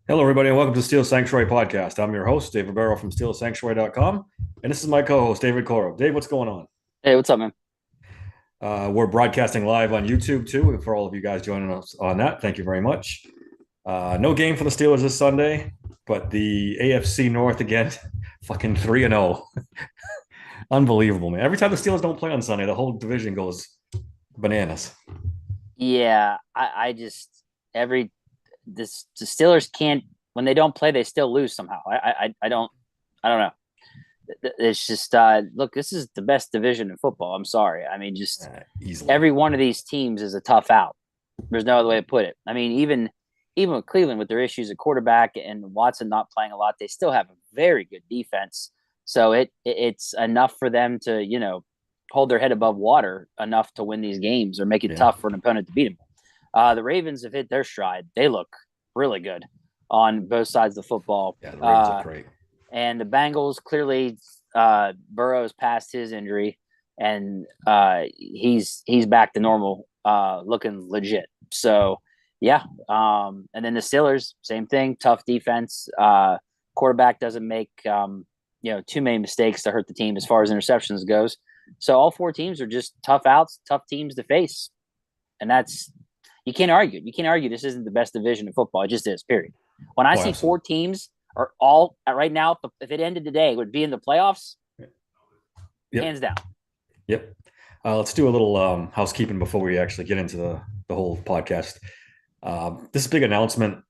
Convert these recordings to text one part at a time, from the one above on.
Hello, everybody, and welcome to Steel Sanctuary Podcast. I'm your host, David Barrow from SteelSanctuary.com, and this is my co-host, David Coro. Dave, what's going on? Hey, what's up, man? We're broadcasting live on YouTube too. For all of you guys joining us on that, thank you very much. No game for the Steelers this Sunday, but the AFC North again, fucking 3-0. Unbelievable, man. Every time the Steelers don't play on Sunday, the whole division goes bananas. Yeah, I just every this the Steelers can't when they don't play, they still lose somehow. I don't know. It's just look, this is the best division in football. I'm sorry. I mean, just Easily. every one of these teams is a tough out. There's no other way to put it. I mean, even with Cleveland with their issues at quarterback and Watson not playing a lot, they still have a very good defense. So it's enough for them to hold their head above water enough to win these games or make it Yeah. tough for an opponent to beat them. The Ravens have hit their stride. They look really good on both sides of the football. Yeah, the Ravens look great. And the Bengals clearly Burrow's past his injury and he's back to normal, looking legit. So yeah, and then the Steelers, same thing, tough defense. Quarterback doesn't make too many mistakes to hurt the team as far as interceptions goes. So all four teams are just tough outs, tough teams to face, and that's you can't argue. You can't argue this isn't the best division in football. It just is. Period. When I Oh, see four absolutely. teams are all right now, if it ended today, it would be in the playoffs, Yep. hands down. Yep. Let's do a little housekeeping before we actually get into the whole podcast. This big announcement,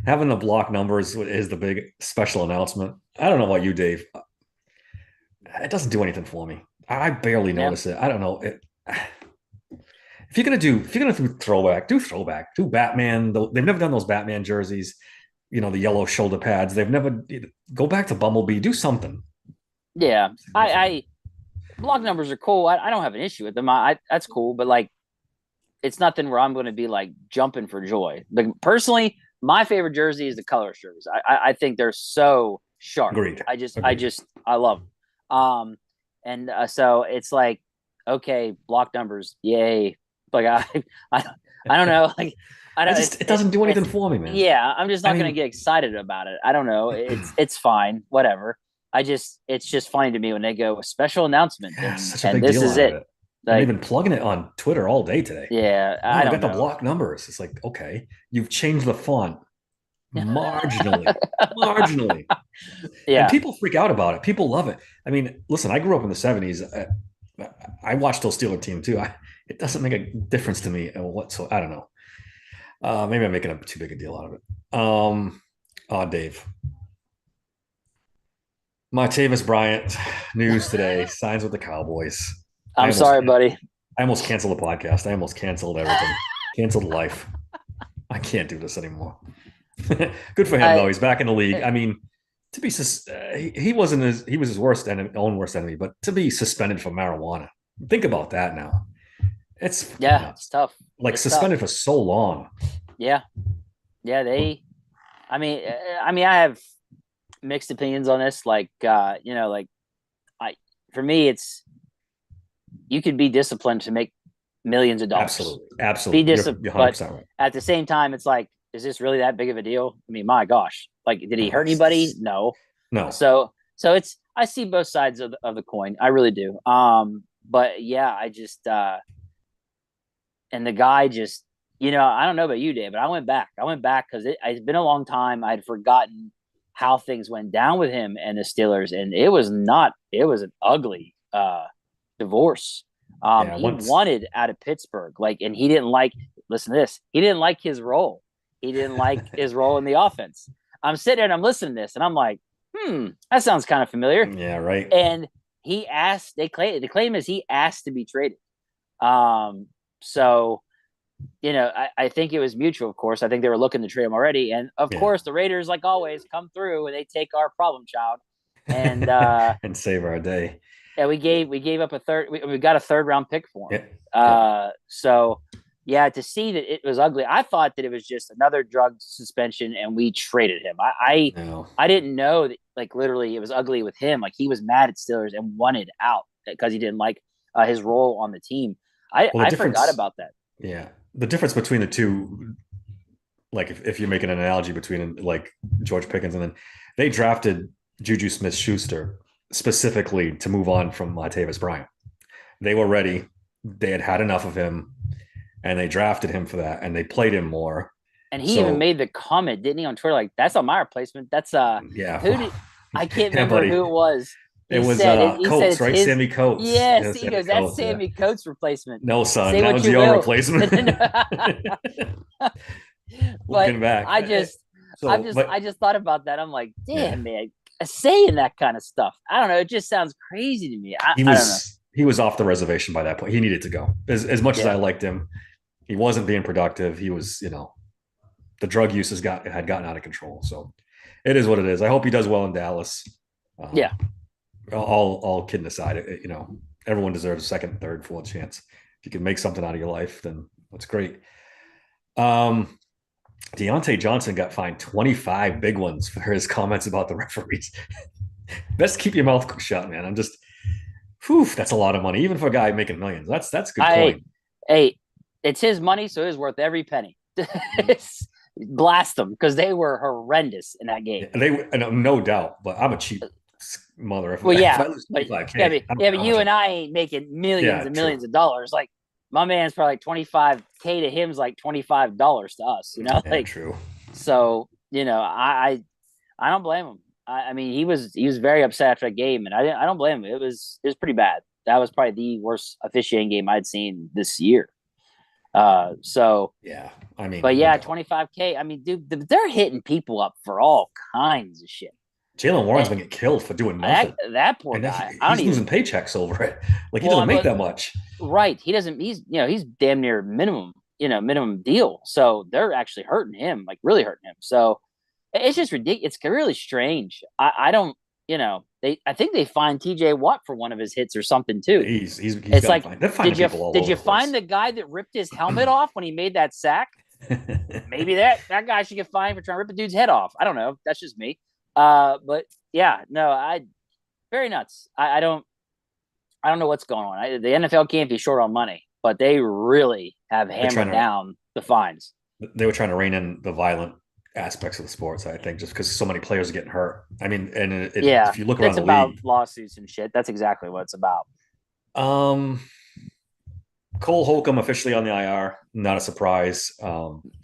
having the block numbers is the big special announcement. I don't know about you, Dave. It doesn't do anything for me. I barely Yeah, notice it. I don't know. If you're gonna do throwback, do throwback, do Batman. They've never done those Batman jerseys. You know, the yellow shoulder pads. They've never go back to Bumblebee. Do something yeah. I significant. block numbers are cool. I don't have an issue with them. That's cool, but like it's nothing where I'm going to be like jumping for joy. Like personally, my favorite jersey is the color jerseys. I think they're so sharp. Agreed. I Agreed. just I love them. And so it's like okay, block numbers, yay. Like I I don't know. Like I I don't. just it doesn't do anything for me, man. Yeah. I'm just I not going to mean, get excited about it. I don't know. It's fine. Whatever. It's just funny to me when they go a special announcement yeah, such a and big this deal is out of it. it. And they've Like been plugging it on Twitter all day today. yeah, Oh, I we don't got the know. block numbers. It's like, okay, you've changed the font marginally, marginally. And Yeah. people freak out about it. People love it. I mean, listen, I grew up in the 70s. I watched those Steeler team too. It doesn't make a difference to me whatsoever. I don't know. Maybe I'm making too big a deal out of it. Dave. Martavis Bryant news today signs with the Cowboys. I I'm almost sorry, buddy. I almost canceled the podcast. I almost canceled everything. Canceled life. I can't do this anymore. Good for him though. I He's back in the league. I mean, to be he wasn't he was his own worst enemy, but to be suspended for marijuana. Think about that now. It's fucking yeah, it's nuts. tough. Like It's tough. suspended for so long. Yeah. Yeah, they I mean I have mixed opinions on this like like I for me it's you could be disciplined to make millions of dollars. Absolutely, Be absolutely. You're disciplined, but 100% right. at the same time it's like is this really that big of a deal? I mean, my gosh. Like did he No, hurt anybody? No. no. So it's I see both sides of the coin. I really do. But yeah, I just and the guy just I don't know about you, Dave, but I went back. I went back because it's been a long time. I'd forgotten how things went down with him and the Steelers, and it was not. It was an ugly divorce. Yeah, He once. wanted out of Pittsburgh, like, and he didn't like. Listen to this. He didn't like his role. He didn't like his role in the offense. I'm sitting there and I'm listening to this, and I'm like, that sounds kind of familiar. Yeah, right. And he asked. The claim is he asked to be traded. Um, so I think it was mutual, of course. I think they were looking to trade him already. And of Yeah. course, the Raiders, like always, come through and they take our problem child. And And save our day. yeah, we gave up a third. We got a third round pick for him. Yep. Yep. So yeah, to see that it was ugly. I thought that it was just another drug suspension, and we traded him. No. I didn't know that like literally it was ugly with him. Like he was mad at Steelers and wanted out because he didn't like his role on the team. Well, the I forgot difference, about that. yeah, the difference between the two like if you're making an analogy between like George Pickens and then they drafted Juju Smith-Schuster specifically to move on from Latavius Bryant. They were ready. They had had enough of him, and they drafted him for that, and they played him more. And he even So made the comment, didn't he, on Twitter? Like, that's not my replacement. That's yeah, who did I can't yeah, remember buddy. who it was. It He was said it. He said Coates, it's right? his. Sammy Coates. Yes, Yeah, he Sammy goes. That's Coates. Yeah. Sammy Coates' replacement. No, son, Say that what was you your will. replacement. But Looking back, I just thought about that. I'm like, yeah, damn, man, saying that kind of stuff. I don't know. It just sounds crazy to me. I don't know. he was off the reservation by that point. He needed to go. As much as Yeah. I liked him, he wasn't being productive. He was, the drug use had gotten out of control. So it is what it is. I hope he does well in Dallas. Yeah. All kidding aside, everyone deserves a second, third, fourth chance. If you can make something out of your life, then that's great. Deontay Johnson got fined 25 big ones for his comments about the referees. Best keep your mouth shut, man. That's a lot of money, even for a guy making millions. That's a good coin. Hey, it's his money, so it's worth every penny. Blast them because they were horrendous in that game. No doubt, but I'm a cheap mother. Well, yeah, but you and I ain't making millions and millions of dollars. Like my man's probably like 25K to him's like $25 to us. Yeah, like true. So I don't blame him. I mean, he was very upset after that game, and I don't blame him. It was pretty bad. That was probably the worst officiating game I'd seen this year. So yeah, I mean, but yeah, 25K. I mean, dude, they're hitting people up for all kinds of shit. Jaylen Warren's been getting killed for doing nothing. That poor guy. He's losing paychecks over it. Like he doesn't make that much. Right. He doesn't. He's damn near minimum deal. So they're actually hurting him, like really hurting him. So it's just ridiculous. It's really strange. I don't. I think they fined T.J. Watt for one of his hits or something too. He's it's like, did you find the the guy that ripped his helmet off when he made that sack? Maybe that guy should get fined for trying to rip a dude's head off. I don't know. That's just me. But yeah, no, very nuts. I don't know what's going on. The NFL can't be short on money, but they really have hammered down the fines. They were trying to rein in the violent aspects of the sports, I think, just because so many players are getting hurt. I mean, and if you look around the league, it's about lawsuits and shit. That's exactly what it's about. Cole Holcomb officially on the IR, not a surprise.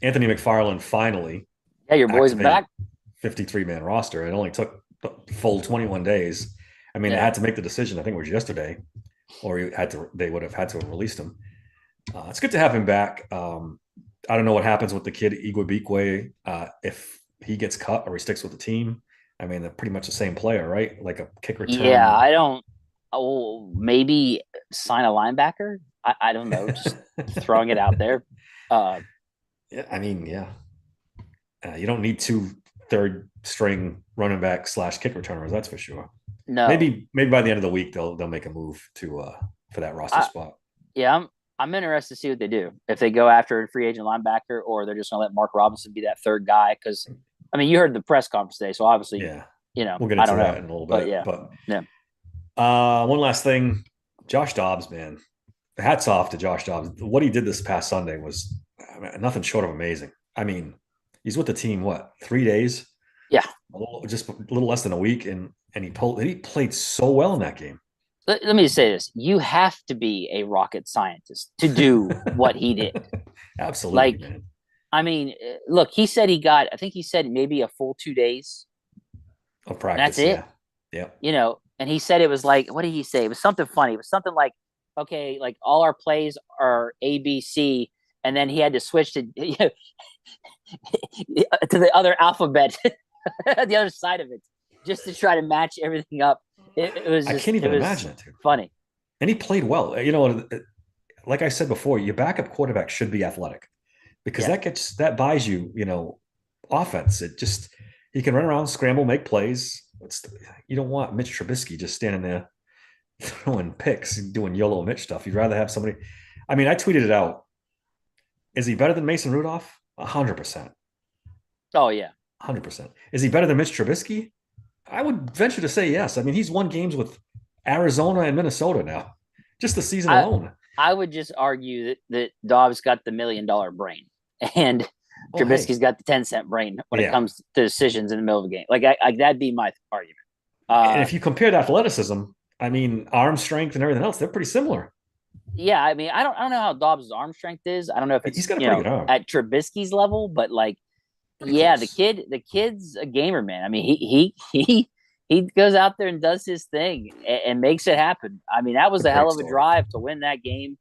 Anthony McFarland finally. Yeah, your boy's back. 53-man roster. It only took full 21 days. I mean, they had to make the decision. I think it was yesterday, or they would have had to have released him. It's good to have him back. I don't know what happens with the kid Igwebuike, if he gets cut or he sticks with the team. I mean, they're pretty much the same player, right? Like a kick return. Yeah, I don't. Oh, maybe sign a linebacker. I don't know. Just throwing it out there. Yeah, I mean, yeah. You don't need 2 third-string running back / kick returners. That's for sure. No. Maybe by the end of the week they'll make a move for that roster spot. Yeah, I'm interested to see what they do. If they go after a free agent linebacker, or they're just going to let Mark Robinson be that third guy. Because I mean, you heard the press conference today, so obviously, we'll get into that in a little bit. One last thing, Josh Dobbs, man. Hats off to Josh Dobbs. What he did this past Sunday was nothing short of amazing. I mean, he's with the team, 3 days? Yeah. Just a little less than a week, and he played so well in that game. Let me say this. You have to be a rocket scientist to do what he did. Absolutely, man. I mean, look, I think he said maybe a full 2 days of practice. And that's it. Yeah. And he said it was like, what did he say? It was something funny. It was something like, okay, like all our plays are A, B, C, and then he had to switch to to the other alphabet, the other side of it, just to try to match everything up. It was just, I can't even imagine it, dude. Funny. And he played well. Like I said before, your backup quarterback should be athletic, because that buys you, offense. He can run around, scramble, make plays. You don't want Mitch Trubisky just standing there throwing picks and doing YOLO Mitch stuff. You'd rather have somebody. I mean, I tweeted it out. Is he better than Mason Rudolph? 100%. Oh, yeah. 100%. Is he better than Mitch Trubisky? I would venture to say yes. I mean, he's won games with Arizona and Minnesota now, just the season alone. I would just argue that Dobbs got the $1 million brain. And Oh, hey, Trubisky's got the 10-cent brain when it yeah. comes to decisions in the middle of a game. Like, that'd be my argument. And Uh, if you compare the athleticism, I mean, arm strength and everything else, they're pretty similar. yeah, I mean, I don't know how Dobbs' arm strength is. I don't know if He's it's, got a pretty good arm, at Trubisky's level, but like, pretty yeah, close. the kid's a gamer, man. I mean, he goes out there and does his thing and makes it happen. I mean, that It's was a a hell great of a story. drive to win that game.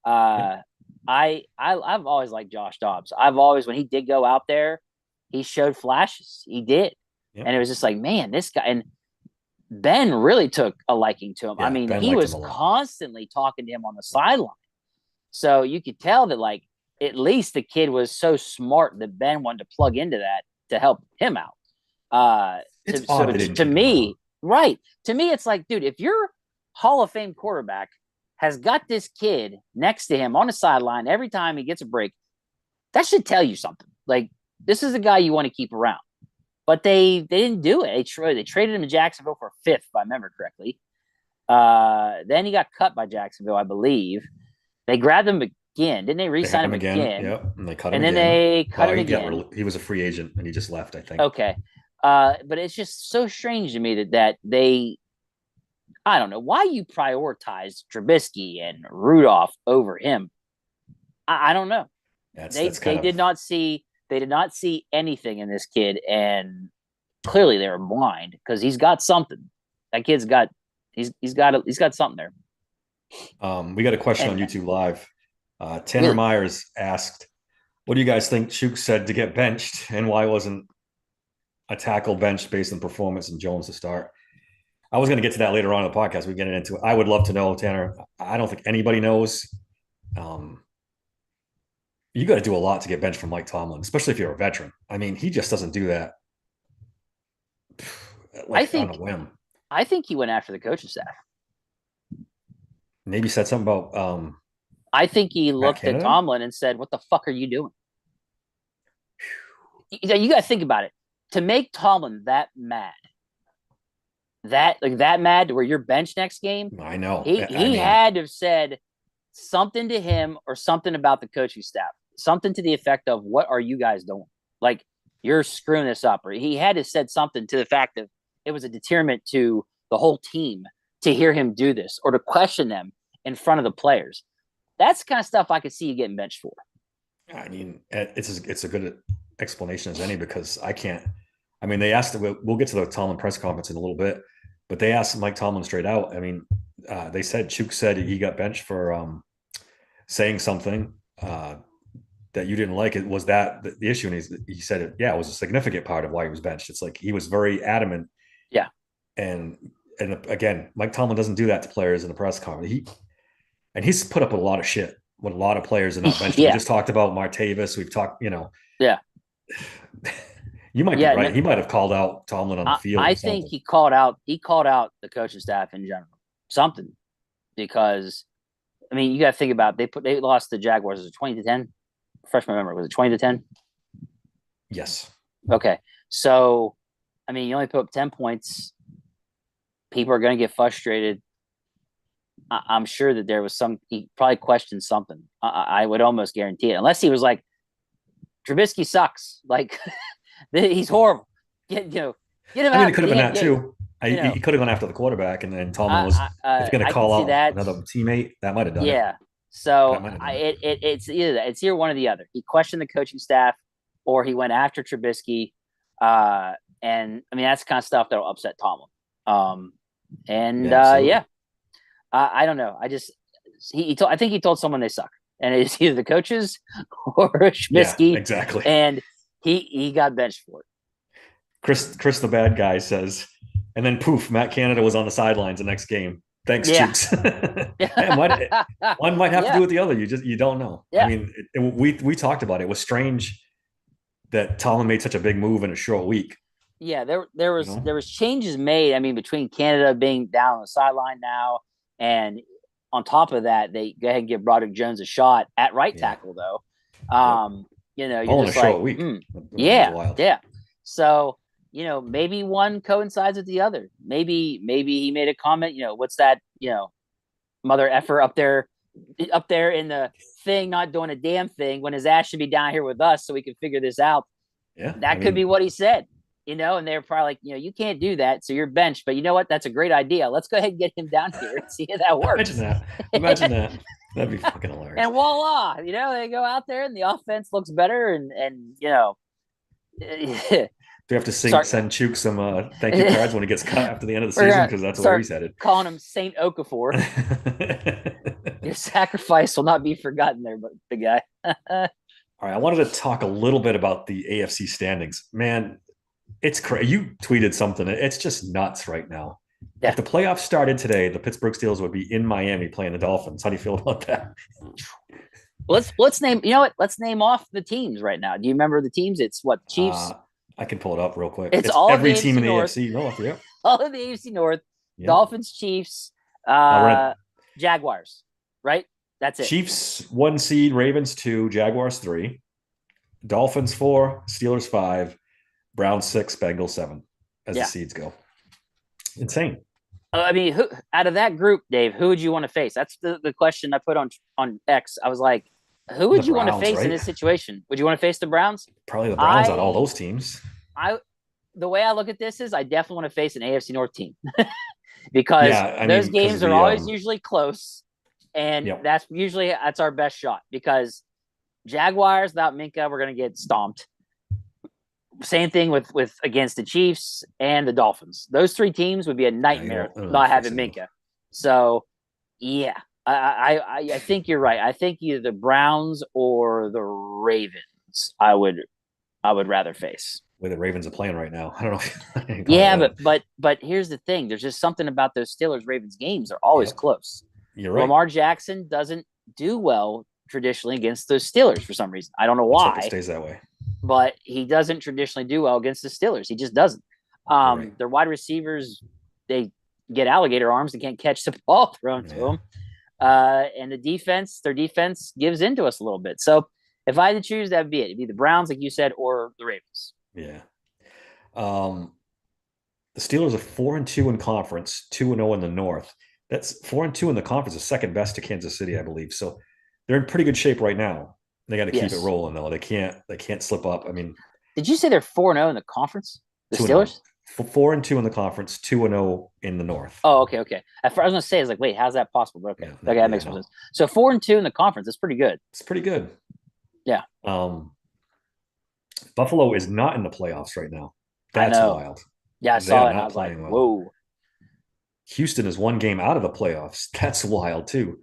Yeah, I've always liked Josh Dobbs. I've always, when he did go out there, he showed flashes. He did, yeah, and it was just like, man, this guy. And Ben really took a liking to him. I yeah. mean, Ben he liked him was a lot. constantly talking to him on the sideline, so you could tell that, like, at least the kid was so smart that Ben wanted to plug into that to help him out. It's So odd they didn't to kick him out. me, right? To me, it's like, dude, if your Hall of Fame quarterback has got this kid next to him on the sideline every time he gets a break, that should tell you something. Like, this is a guy you want to keep around. But they didn't do it. They traded him to Jacksonville for a fifth, if I remember correctly. Then he got cut by Jacksonville, I believe. They grabbed him again. Didn't they They had re-sign him him again. again? Yep, and they cut him And then again. they cut Well, him again. he was a free agent and he just left, I think. Okay. But it's just so strange to me that they, I don't know why you prioritize Trubisky and Rudolph over him. I don't know. That's kind of They did not see anything in this kid, and clearly they were blind because he's got something. That kid's got he's got something there. we got a question on And YouTube Live. Tanner really, Myers asked, "What do you guys think Chuk said to get benched, and why wasn't a tackle benched based on performance and Jones to start?" I was going to get to that later on in the podcast. We get into it. I would love to know, Tanner. I don't think anybody knows. Um, you got to do a lot to get benched from Mike Tomlin, especially if you're a veteran. I mean, he just doesn't do that I like on a think whim. I think he went after the coaching staff. Maybe said something about I think he Matt looked at Canada. Tomlin and said, "What the fuck are you doing?" You got to think about it. To make Tomlin that mad, that mad, where you're bench next game, I know. I he mean, had to have said something to him or something about the coaching staff, something to the effect of, "What are you guys doing? Like, you're screwing this up." Or he had to have said something to the fact that it was a deterrent to the whole team to hear him do this or to question them in front of the players. That's the kind of stuff I could see you getting benched for. it's a good explanation as any because I can't. I mean, they asked. We'll get to the Tomlin press conference in a little bit, but they asked Mike Tomlin straight out. I mean, they said Chuk said he got benched for saying something that you didn't like. It was that the issue, and he said it. Yeah, it was a significant part of why he was benched. It's like he was very adamant, Yeah. and again, Mike Tomlin doesn't do that to players in the press conference. He's put up a lot of shit when a lot of players are not benched. We Yeah. just talked about Martavis. We've talked, Yeah. you might be Yeah. right. He might have called out Tomlin on the field I or think something. he called out the coaching staff in general. Something, because I mean, you got to think about they lost the Jaguars. Was it 20-10? Freshman memory, was it 20-10? Yes. Okay, so I mean, you only put up 10 points. People are going to get frustrated. I'm sure that there was some. He probably questioned something. I would almost guarantee it, unless he was like, Trubisky sucks. Like, he's horrible. Get him I mean, out. it could have been that Get, too. He could have gone after the quarterback, and then Tomlin was, if you're going to I can call see out that. another teammate, that might have done it. Yeah. So That might have done it. it's either one or the other. He questioned the coaching staff, or he went after Trubisky. And I mean, that's the kind of stuff that'll upset Tomlin. And Yeah, absolutely. yeah, I don't know. I think he told someone they suck, and it's either the coaches or Yeah, Trubisky, exactly. and he got benched for it. Chris, the bad guy, says, and then poof, Matt Canada was on the sidelines the next game. Thanks, Yeah. Chooks. One might have to do Yeah. with the other. You don't know. I Yeah. mean, we talked about it. It was strange that Tomlin made such a big move in a short week. Yeah, there You was know, there was changes made. I mean, between Canada being down on the sideline now, and on top of that, they go ahead and give Broderick Jones a shot at right yeah, tackle, though. yep. You're All in a just like, short week. It was yeah, wild. yeah. So, maybe one coincides with the other. Maybe he made a comment. What's that? Mother effer up there up there in the thing, not doing a damn thing when his ass should be down here with us so we can figure this out. Yeah, That could be what he said, and they're probably like, you can't do that. So you're benched, but you know what? That's a great idea. Let's go ahead and get him down here and see if that works. imagine that. Imagine that. That'd be fucking hilarious. And voila, they go out there and the offense looks better. And Do we have to send Chuk some thank you cards when he gets cut after the end of the season? Because that's where he's headed. Calling him Saint Okafor. Your sacrifice will not be forgotten there, but the guy. All right, I wanted to talk a little bit about the AFC standings. Man, it's crazy. You tweeted something. It's just nuts right now. Yeah. If the playoffs started today, the Pittsburgh Steelers would be in Miami playing the Dolphins. How do you feel about that? Let's name. You know what? Let's name off the teams right now. Do you remember the teams? It's what, Chiefs. I can pull it up real quick. It's all every team in the AFC North. Yeah, all of the AFC North. Yep. Dolphins, Chiefs, Jaguars. Right. That's it. Chiefs 1 seed, Ravens 2, Jaguars 3, Dolphins 4, Steelers 5, Browns 6, Bengals 7 as the seeds go. Insane. I mean, who out of that group, Dave, who would you want to face? That's the question I put on X. I was like, who would you want to face in this situation? Would you want to face the Browns? Probably the Browns on all those teams. The way I look at this is I definitely want to face an AFC North team because those games are always usually close. And that's our best shot because Jaguars without Minkah, we're going to get stomped. Same thing with against the Chiefs and the Dolphins. Those 3 teams would be a nightmare not having Minkah. So, yeah, I think you're right. I think either the Browns or the Ravens I would rather face. The way the Ravens are playing right now, I don't know. Yeah, but here's the thing. There's just something about those Steelers-Ravens games. They're always close. You're right. Lamar Jackson doesn't do well traditionally against those Steelers for some reason. I don't know why. It stays that way. But he doesn't traditionally do well against the Steelers. He just doesn't. Their wide receivers, they get alligator arms. They can't catch the ball thrown to them. And their defense gives into us a little bit. So if I had to choose, that'd be it. It'd be the Browns, like you said, or the Ravens. Yeah. The Steelers are 4-2 in conference, 2-0 in the North. That's 4-2 in the conference, is second best to Kansas City, I believe. So they're in pretty good shape right now. They got to keep it rolling though. They can't slip up. I mean, did you say they're 4-0 in the conference? The Steelers? 4-2 in the conference, 2-0 in the North. Oh, okay. I was going to say, wait, how's that possible? But okay, that makes more sense. So 4-2 in the conference. That's pretty good. It's pretty good. Yeah. Buffalo is not in the playoffs right now. That's wild. Yeah, I saw it. I was like, whoa. Houston is 1 game out of the playoffs. That's wild too.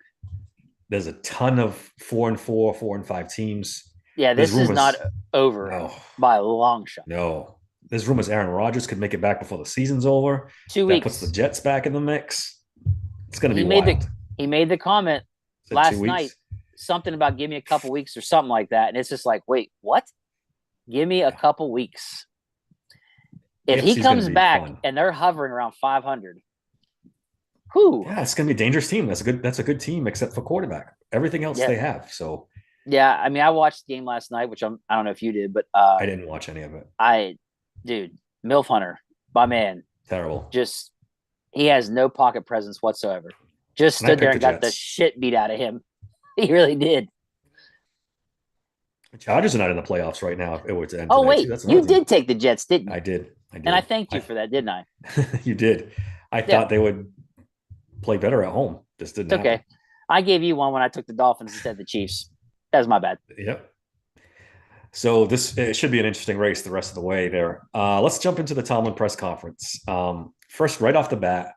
There's a ton of 4-4, 4-5 teams. Yeah, this is not over by a long shot. No. There's rumors Aaron Rodgers could make it back before the season's over. 2 weeks. That puts the Jets back in the mix. It's going to be wild. He made the comment last night, something about give me a couple weeks or something like that. And it's just like, wait, what? Give me a couple weeks. If he comes back and they're hovering around 500, yeah, it's going to be a dangerous team. That's a good team, except for quarterback. Everything else they have. So yeah, I mean, I watched the game last night, which I don't know if you did, but I didn't watch any of it. Dude, Milf Hunter, my man, terrible. Just he has no pocket presence whatsoever. Just stood there and got the shit beat out of him. He really did. The Chargers are not in the playoffs right now. If it were to end wait, you did take the Jets, didn't you? I did. And I thanked you for that, didn't I? You did. I thought they would play better at home. Just didn't happen. Okay. I gave you one when I took the Dolphins instead of the Chiefs. That was my bad. Yep. So it should be an interesting race the rest of the way there. Let's jump into the Tomlin press conference. First, right off the bat,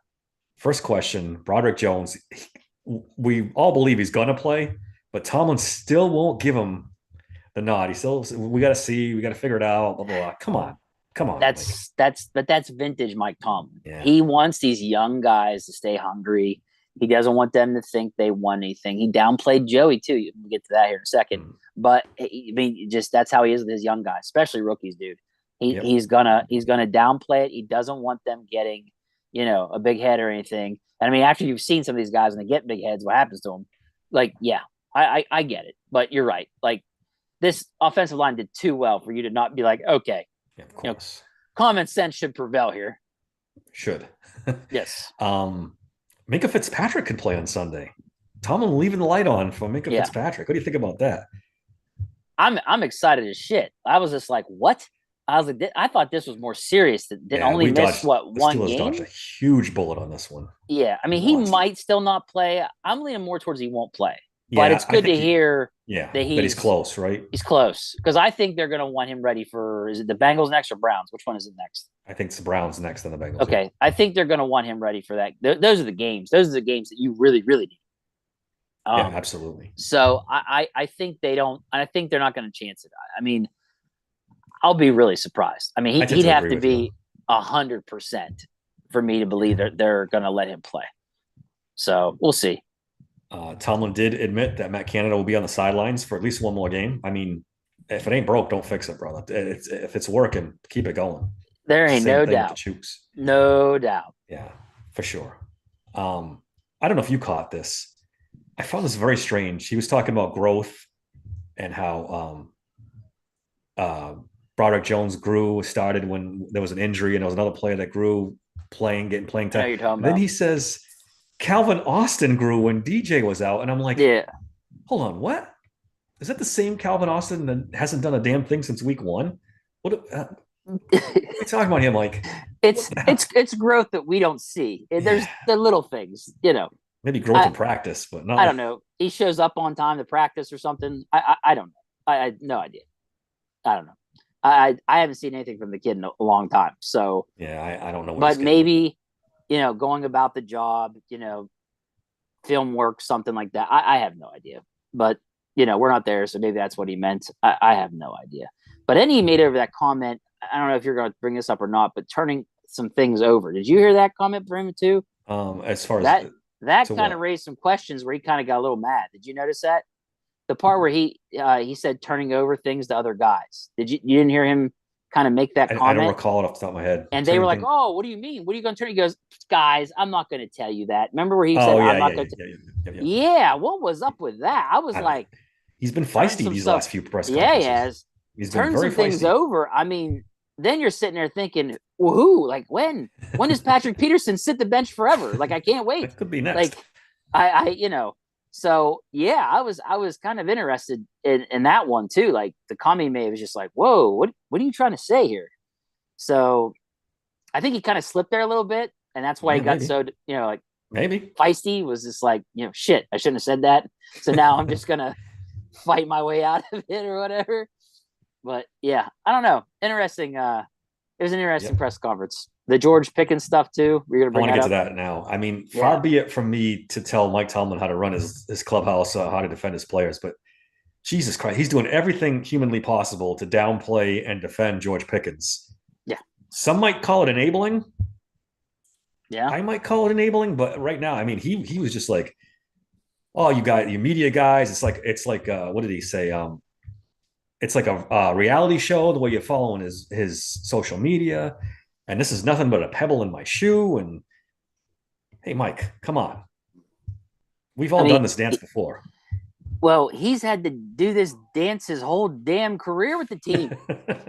first question, Broderick Jones. We all believe he's going to play, but Tomlin still won't give him the nod. We got to see, we got to figure it out. Blah, blah, blah. Come on. That's vintage Mike Tomlin. Yeah. He wants these young guys to stay hungry. He doesn't want them to think they won anything. He downplayed Joey too. We'll get to that here in a second. But I mean, just that's how he is with his young guys, especially rookies, dude. He's gonna downplay it. He doesn't want them getting, a big head or anything. And I mean, after you've seen some of these guys and they get big heads, what happens to them? Like, yeah, I get it. But you're right. Like, this offensive line did too well for you to not be like, okay, yeah, of course. Common sense should prevail here. Should. Yes. Minka Fitzpatrick could play on Sunday. Tomlin leaving the light on for Minka Yeah, Fitzpatrick. What do you think about that? I'm excited as shit. I was just like, what? I was like, I thought this was more serious than Yeah, only we miss dodged what the one Steelers dodged game. a huge bullet on this one. Yeah, I mean, he What? might still not play. I'm leaning more towards he won't play, but Yeah, it's I good to think hear yeah, that that he's close, right? he's close because I think they're going to want him ready for is it the Bengals next or Browns? Which one is it next? I think it's the Browns next and the Bengals. Yeah. Okay, I think they're going to want him ready for that. Those are the games. Those are the games that you really, really need. Yeah, Um, absolutely. so I think they don't. I think they're not going to chance it. I mean, I'll be really surprised. I mean, I tend he'd to have agree to with you. be 100% for me to believe that they're going to let him play. So we'll see. Tomlin did admit that Matt Canada will be on the sidelines for at least one more game. I mean, if it ain't broke, don't fix it, brother. If it's working, keep it going. There ain't Same no thing with the doubt. Chooks. No doubt. Yeah, for sure. I don't know if you caught this. I found this very strange. He was talking about growth and how Broderick Jones started when there was an injury, and there was another player that grew getting playing I know time. you're talking And then about. he says Calvin Austin grew when DJ was out, and I'm like, Yeah. hold on, what? Is that the same Calvin Austin that hasn't done a damn thing since week one? What are you talking about here, Mike? it's it's growth that we don't see. Yeah, There's the little things, you know. maybe growth I in practice, but I not. don't know. He shows up on time to practice or something. I don't know. I no idea. I don't know. I haven't seen anything from the kid in a long time. So, Yeah, I don't know what he's but getting. maybe going about the job, film work, something like that. I have no idea. But we're not there, so maybe that's what he meant. I have no idea. But then he made over that comment. I don't know if you're going to bring this up or not, but turning some things over. Did you hear that comment from him too? As far as That to kind of what? raised some questions where he kind of got a little mad. Did you notice that? The part where he said turning over things to other guys. You didn't hear him kind of make that I don't comment? recall it off the top of my head. And they were Turning like, thing. "Oh, what do you mean? What are you going to turn?" He goes, "Guys, I'm not going to tell you that." Remember where he said, Oh "I'm yeah, not yeah, going to." yeah, yeah, yeah. Yeah, what was up with that? I was I don't. like, He's been turn feisty some these stuff. last few press Yeah, he conferences. has. He's been Turn very some things feisty. over. I mean, then you're sitting there thinking, well, who? Like when? When does Patrick Peterson sit the bench forever? Like I can't wait. That could be next. Like I. So yeah, I was kind of interested in that one too. Like the Kami May was just like, whoa, what are you trying to say here? So I think he kind of slipped there a little bit, and that's why Yeah, he got maybe, so like maybe. feisty. Was just like shit, I shouldn't have said that. So now I'm just gonna fight my way out of it or whatever. But yeah, I don't know. Interesting. It was an interesting Yep. press conference. The George Pickens stuff too. We're gonna I bring want to that get to up. that now. I mean, far Yeah, be it from me to tell Mike Tomlin how to run his clubhouse, how to defend his players, but Jesus Christ, he's doing everything humanly possible to downplay and defend George Pickens. yeah, Some might call it enabling. yeah. I might call it enabling, but right now, I mean, he was just like, "Oh, you got your media guys." It's like what did he say? It's like a reality show. The way you're following his social media, and this is nothing but a pebble in my shoe. And hey, Mike, come on, we've I all mean, done this dance before. well, he's had to do this dance his whole damn career with the team.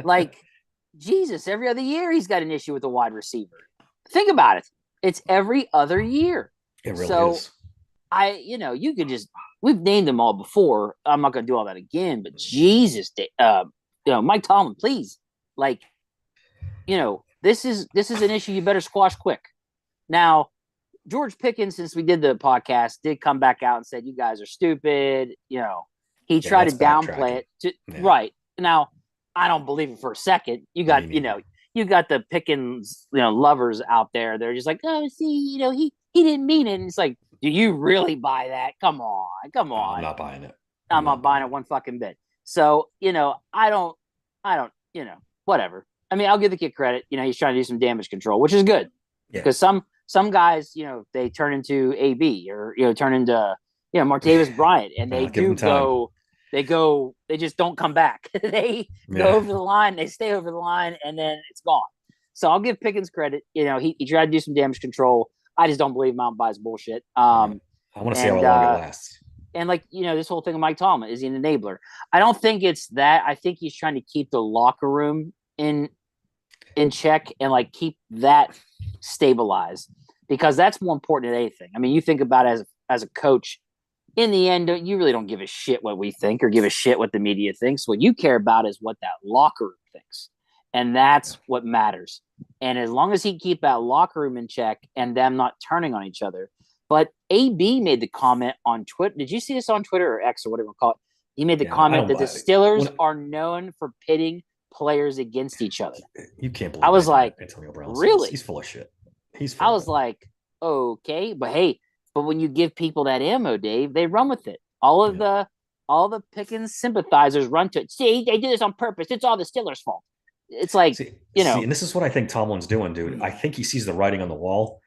Like, Jesus, every other year he's got an issue with a wide receiver. Think about it. It's every other year. It really So is. you could just we've named them all before. I'm not going to do all that again, but Jesus, Mike Tomlin, please, like, this is an issue you better squash quick. Now, George Pickens, since we did the podcast, did come back out and said, "You guys are stupid." He Yeah, tried to that's downplay backtracking. it. Yeah, Right now, I don't believe it for a second. You me got, neither. you got the Pickens, lovers out there. They're just like, "Oh, see, he didn't mean it." And it's like, do you really buy that? Come on, come I'm on. not buying it. I'm I'm not not buying buying it it. one fucking bit. So, I don't, whatever. I mean, I'll give the kid credit. He's trying to do some damage control, which is good Yeah, because some guys, they turn into AB or turn into Martavis Bryant, and they give do him time. they just don't come back. They go Yeah, over the line, they stay over the line, and then it's gone. So I'll give Pickens credit. He tried to do some damage control. I just don't believe Mountain buys bullshit. yeah. I want to see how And long it lasts. like this whole thing with Mike Tomlin, is he an enabler? I don't think it's that. I think he's trying to keep the locker room in check and like keep that stabilized because that's more important than anything. I mean, you think about it as a coach, in the end, you really don't give a shit what we think or give a shit what the media thinks. What you care about is what that locker room thinks. And that's what matters. And as long as he keep that locker room in check and them not turning on each other. But AB made the comment on Twitter. Did you see this on Twitter or X or whatever we call it? He made the comment that the Steelers are known for pitting players against each other. You can't believe I was like, Antonio Brown. really? He's full of shit. I was like, okay, but hey, but when you give people that ammo, Dave, they run with it. All the Pickens sympathizers run to it. See, they do this on purpose. It's all the Steelers' fault. It's like, and this is what I think Tomlin's doing, dude. I think he sees the writing on the wall,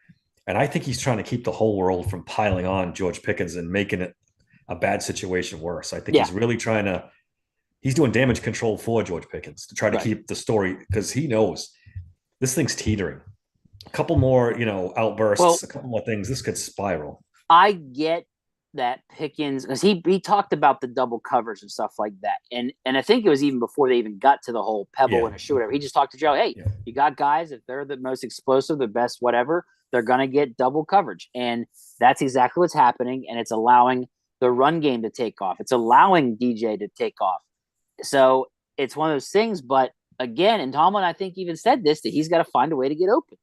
and I think he's trying to keep the whole world from piling on George Pickens and making it a bad situation worse. I think he's really he's doing damage control for George Pickens to try to keep the story, because he knows this thing's teetering. A couple more, outbursts, a couple more things, this could spiral. I get that Pickens, because he talked about the double coverage and stuff like that, and I think it was even before they even got to the whole pebble and a shoe, whatever. He just talked to Joe. Hey, you got guys, if they're the most explosive, the best, whatever, they're gonna get double coverage, and that's exactly what's happening. And it's allowing the run game to take off. It's allowing DJ to take off. So it's one of those things. But again, and Tomlin, I think, even said this, that he's got to find a way to get open.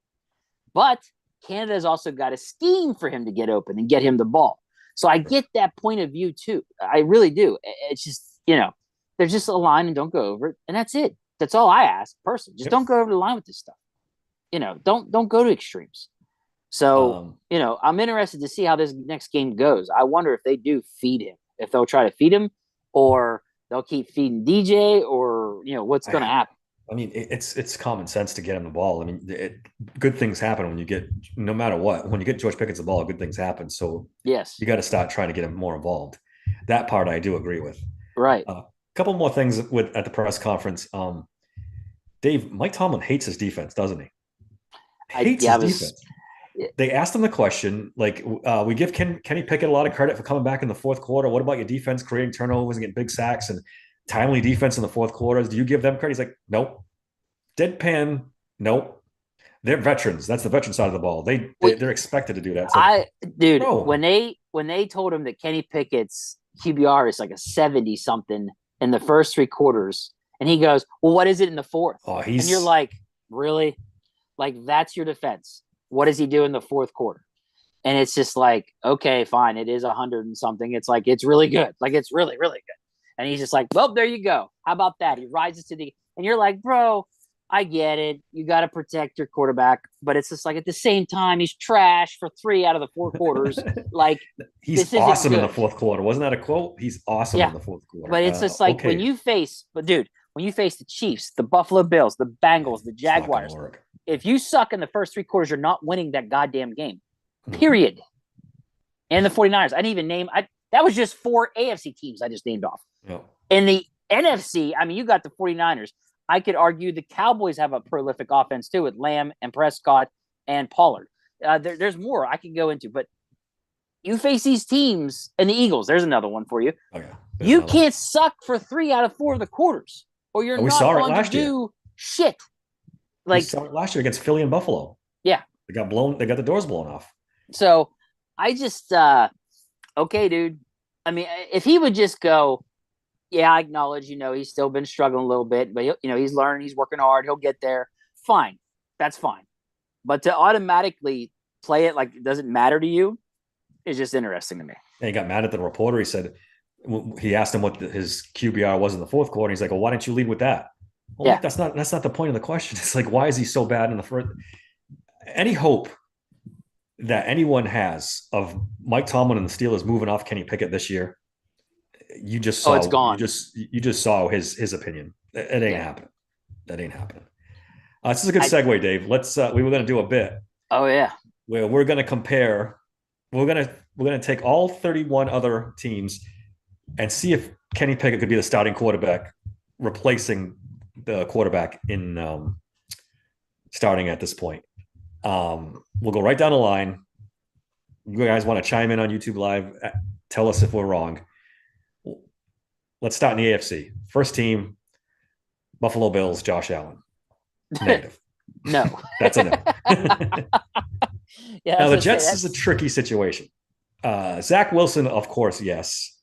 But Canada's also got a scheme for him to get open and get him the ball. So I get that point of view too. I really do. It's just, they're just a line and don't go over it. And that's it. That's all I ask personally. Just don't go over the line with this stuff. Don't go to extremes. So, I'm interested to see how this next game goes. I wonder if they do feed him, if they'll try to feed him, or they'll keep feeding DJ, or, what's going to happen. I mean, it's common sense to get him the ball. I mean, good things happen when you get, no matter what, when you get George Pickens the ball, good things happen. So yes, you got to start trying to get him more involved. That part I do agree with. Right. A couple more things at the press conference. Dave, Mike Tomlin hates his defense, doesn't he? Hates his defense. They asked him the question, like, we give Kenny Pickett a lot of credit for coming back in the fourth quarter. What about your defense creating turnovers and getting big sacks and timely defense in the fourth quarters? Do you give them credit? He's like, nope. Deadpan, nope. They're veterans. That's the veteran side of the ball. They're expected to do that. So, when they told him that Kenny Pickett's QBR is like a 70 something in the first three quarters, and he goes, well, what is it in the fourth? And you're like, really? Like, that's your defense. What does he do in the fourth quarter? And it's just like, okay, fine. It is 100 and something. It's like, it's really good. Like, it's really, really good. And he's just like, well, there you go. How about that? He rises to and you're like, bro, I get it. You got to protect your quarterback. But it's just like, at the same time, he's trash for 3 out of the 4 quarters. Like, he's awesome in the fourth quarter. Wasn't that a quote? He's awesome in the fourth quarter. But it's just like, when you face the Chiefs, the Buffalo Bills, the Bengals, the Jaguars, if you suck in the first 3 quarters, you're not winning that goddamn game. Period. And the 49ers. I didn't even name that was just 4 AFC teams I just named off. Yep. In the NFC, I mean, you got the 49ers. I could argue the Cowboys have a prolific offense too, with Lamb and Prescott and Pollard. There's more I can go into, but you face these teams, and the Eagles, there's another one for you. You can't suck for 3 out of 4 of the quarters, or you're not going to do shit. Like, we saw it last year against Philly and Buffalo. Yeah. They got the doors blown off. So I just, okay, dude. I mean, if he would just go, yeah, I acknowledge, he's still been struggling a little bit, but he's learning, he's working hard, he'll get there. Fine. That's fine. But to automatically play it like it doesn't matter to you is just interesting to me. And he got mad at the reporter. He said, he asked him what his QBR was in the fourth quarter. He's like, well, why didn't you lead with that? Well, yeah. That's not the point of the question. It's like, why is he so bad in the first? Any hope that anyone has of Mike Tomlin and the Steelers moving off Kenny Pickett this year, you just saw. It's gone. You just saw his opinion. It ain't happening. That ain't happening. This is a good segue, Dave. Let's. We were going to do a bit. Oh yeah. Where we're going to compare. We're going to take all 31 other teams and see if Kenny Pickett could be the starting quarterback, replacing the quarterback in starting at this point. We'll go right down the line. You guys want to chime in on YouTube Live? Tell us if we're wrong. Let's start in the AFC. First team, Buffalo Bills, Josh Allen. Negative. No. That's a no. Now, the Jets is a tricky situation. Zach Wilson, of course, yes.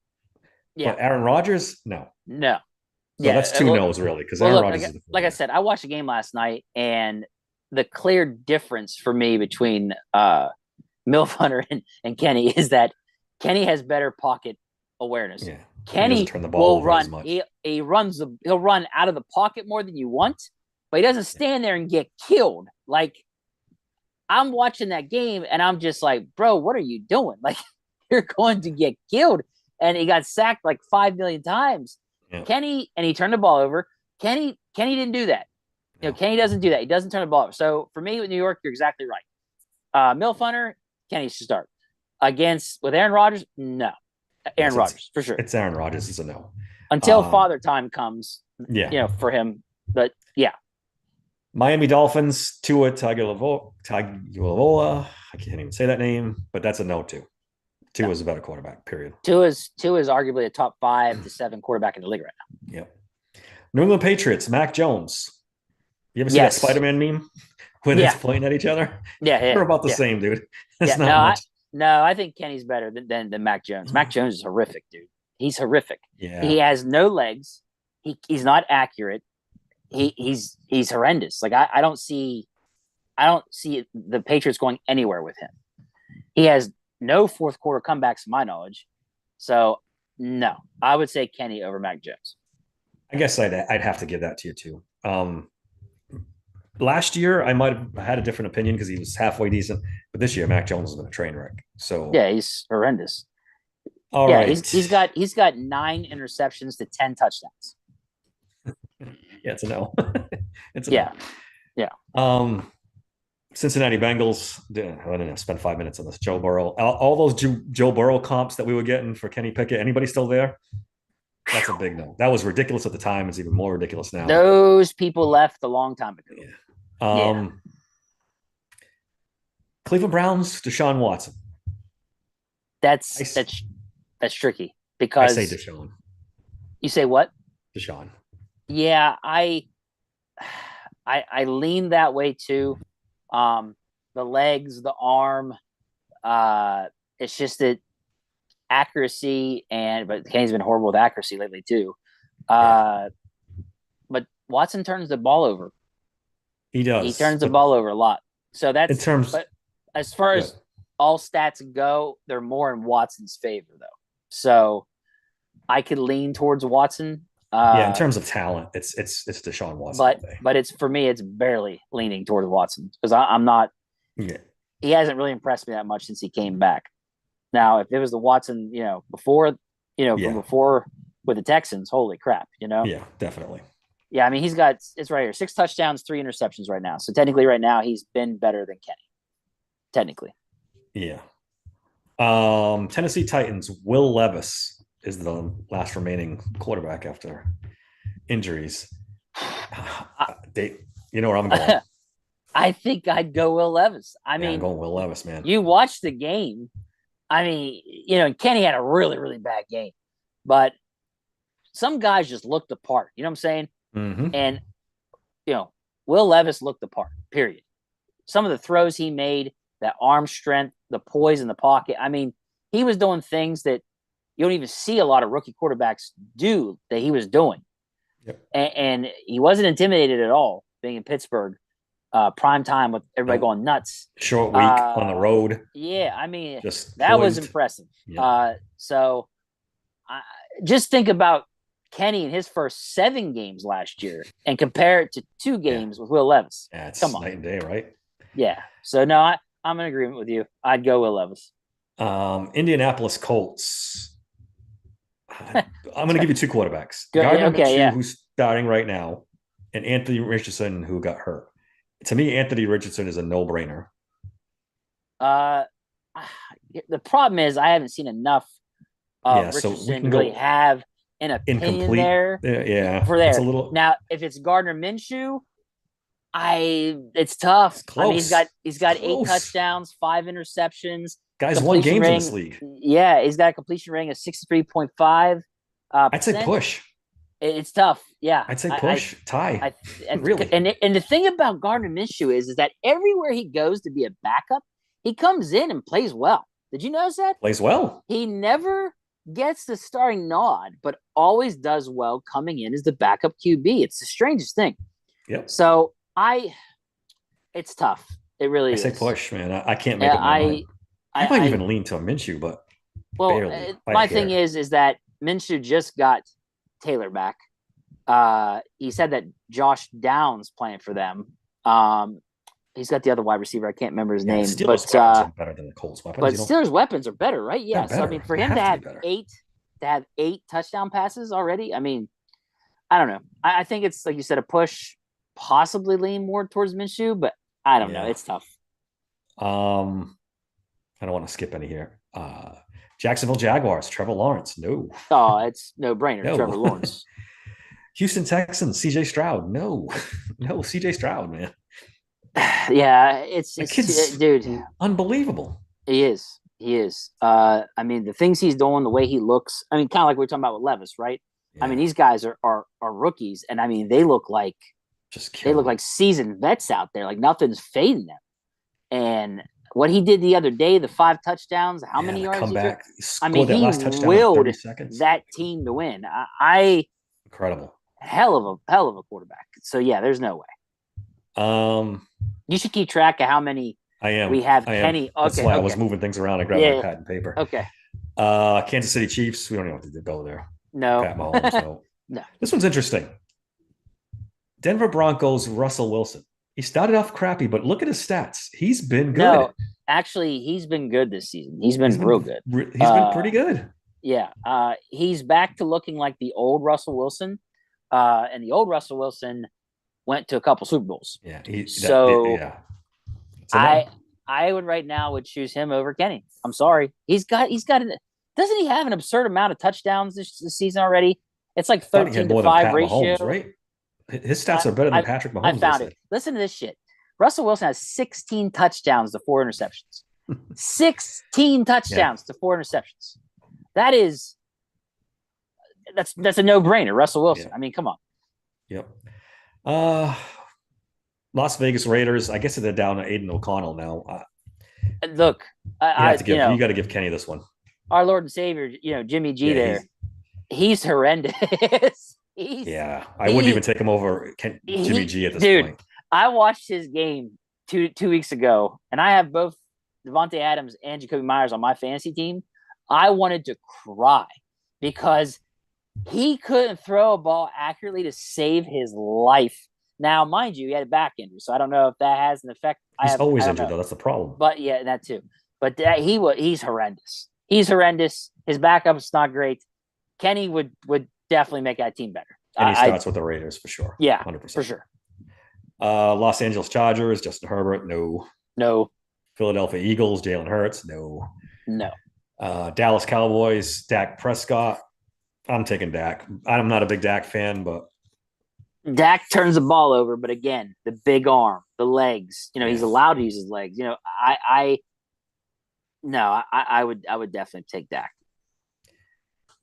Yeah, But Aaron Rodgers, no. no, So yeah. that's two no's really, because Well, Aaron look, Rodgers is the like I quarterback. said, I watched the game last night, and the clear difference for me between Milf Hunter and Kenny is that Kenny has better pocket awareness. Yeah. He doesn't Kenny turn the ball will over as run. much. He'll run out of the pocket more than you want, but he doesn't stand there and get killed. Like I'm watching that game and I'm just like, bro, what are you doing? Like you're going to get killed. And he got sacked like 5 million times. Yeah. Kenny, and he turned the ball over. Kenny didn't do that. You know, Kenny doesn't do that. He doesn't turn the ball over. So for me with New York, you're exactly right. Milf Hunter, Kenny should start. With Aaron Rodgers, no. Aaron Rodgers, for sure. It's Aaron Rodgers is a no. Until father time comes, Yeah. For him. But yeah. Miami Dolphins, Tua Tagovailoa. I can't even say that name, but that's a no too. Tua is a better quarterback, period. Tua is arguably a top 5 to 7 quarterback in the league right now. Yep. New England Patriots, Mac Jones. You ever see that Spider-Man meme when it's pointing at each other? Yeah. They're about the same, dude. It's not much. I think Kenny's better than Mac Jones. Mac Jones is horrific, dude. He's horrific. Yeah. He has no legs. He's not accurate. He's horrendous. Like I don't see the Patriots going anywhere with him. He has no fourth quarter comebacks to my knowledge. So no, I would say Kenny over Mac Jones. I guess I'd have to give that to you too. Last year I might have had a different opinion because he was halfway decent, but this year Mac Jones has been a train wreck. So yeah, he's horrendous. All right. He's got 9 interceptions to 10 touchdowns. Yeah, it's a no. It's a no. Yeah. Cincinnati Bengals. I didn't spend 5 minutes on this. Joe Burrow. All those Joe Burrow comps that we were getting for Kenny Pickett. Anybody still there? That's a big no. That was ridiculous at the time. It's even more ridiculous now. Those people left a long time ago. Yeah. Cleveland Browns, Deshaun Watson. That's tricky because I say Deshaun. You say what? Deshaun. Yeah, I lean that way too. The legs, the arm, it's just that accuracy but Kenny's been horrible with accuracy lately too. But Watson turns the ball over. He does. He turns the ball over a lot. So that's in terms. But as far as all stats go, they're more in Watson's favor though. So I could lean towards Watson. In terms of talent, it's Deshaun Watson. But it's for me, it's barely leaning towards Watson because I'm not. Yeah. He hasn't really impressed me that much since he came back. Now, if it was the Watson, before with the Texans, holy crap, Yeah, definitely. Yeah, I mean, it's right here, 6 touchdowns, 3 interceptions right now. So technically, right now, he's been better than Kenny. Technically. Yeah. Tennessee Titans, Will Levis is the last remaining quarterback after injuries. You know where I'm going. I think I'd go Will Levis. I mean, I'm going Will Levis, man. You watched the game. I mean, Kenny had a really, really bad game, but some guys just looked the part. You know what I'm saying? Mm-hmm. And, Will Levis looked the part, period. Some of the throws he made, that arm strength, the poise in the pocket. I mean, he was doing things that you don't even see a lot of rookie quarterbacks do that he was doing. Yep. And he wasn't intimidated at all being in Pittsburgh, prime time with everybody going nuts. Short week on the road. Yeah, I mean, just that was impressive. Yeah. So just think about Kenny in his first 7 games last year and compare it to 2 games with Will Levis. Yeah, it's Come on. night and day, right? Yeah. So, no, I'm in agreement with you. I'd go Will Levis. Indianapolis Colts. I'm going to give you 2 quarterbacks. Gardner Minshew, who's starting right now, and Anthony Richardson, who got hurt. To me, Anthony Richardson is a no-brainer. The problem is I haven't seen enough of Richardson to really have an opinion there. Yeah. For there. It's a little... Now, if it's Gardner Minshew, it's tough. It's close. I mean, he's got 8 touchdowns, 5 interceptions. Guys won games in this league. Yeah, he's got a completion rating of 63.5. I'd say push. It's tough. Yeah. I'd say push. Tie. Really. And the thing about Gardner Minshew is that everywhere he goes to be a backup, he comes in and plays well. Did you notice that? Plays well. He never gets the starting nod, but always does well coming in as the backup QB. It's the strangest thing. Yep. So it's tough. It really I say is. push, man. I can't make Yeah, up my mind. I might I even lean to a Minshew, but well, barely. my thing is that Minshew just got Taylor back. He said that Josh Downs playing for them. He's got the other wide receiver. I can't remember his name, Steelers weapons are better than the Colts weapons. but Steelers weapons are better, right? Yeah. So I mean, for him to have eight touchdown passes already, I mean, I don't know. I think it's like you said, a push, possibly lean more towards Minshew, but I don't know. It's tough. I don't want to skip any here. Jacksonville Jaguars, Trevor Lawrence. No. Oh, it's no brainer. No. Trevor Lawrence. Houston Texans, CJ Stroud. No. No, CJ Stroud, man. Yeah, it's dude. Unbelievable. He is. I mean, the things he's doing, the way he looks. I mean, kind of like we are talking about with Levis, right? Yeah. I mean, these guys are rookies, and I mean, they look like seasoned vets out there. Like nothing's fading them. And what he did the other day, the 5 touchdowns, how many yards? Comeback. I mean, he willed that team to win. Incredible. Hell of a quarterback. So yeah, there's no way. You should keep track of how many we have. Kenny. That's why I was moving things around. I grabbed my pad and paper. Okay. Kansas City Chiefs. We don't even have to go there. No. Pat Mahomes. No. No. This one's interesting. Denver Broncos. Russell Wilson. He started off crappy, but look at his stats. He's been good. No, actually, he's been good this season. He's been real good. He's been pretty good. Yeah. He's back to looking like the old Russell Wilson. And the old Russell Wilson went to a couple Super Bowls. Yeah. I would right now would choose him over Kenny. I'm sorry. Doesn't he have an absurd amount of touchdowns this season already? It's like 13-5 ratio. Mahomes, right? His stats are better than Patrick Mahomes. I found it. Listen to this shit. Russell Wilson has 16 touchdowns to 4 interceptions. 16 touchdowns to 4 interceptions. That's a no-brainer. Russell Wilson. Yeah. I mean, come on. Yep. Las Vegas Raiders. I guess they're down to Aiden O'Connell now. Look, you got to give Kenny this one. Our Lord and Savior, Jimmy G. He's horrendous. I wouldn't even take him over Jimmy G at this point. I watched his game two weeks ago, and I have both Devontae Adams and Jacoby Myers on my fantasy team. I wanted to cry because he couldn't throw a ball accurately to save his life. Now, mind you, he had a back injury, so I don't know if that has an effect. He's always injured, though. That's the problem. But yeah, that too. But he's horrendous. He's horrendous. His backup's not great. Kenny would definitely make that team better. And he starts with the Raiders for sure. Yeah, 100%. For sure. Los Angeles Chargers, Justin Herbert, no. Philadelphia Eagles, Jalen Hurts, no. Dallas Cowboys, Dak Prescott. I'm taking Dak. I'm not a big Dak fan, but Dak turns the ball over. But again, the big arm, the legs. He's allowed to use his legs. I would definitely take Dak.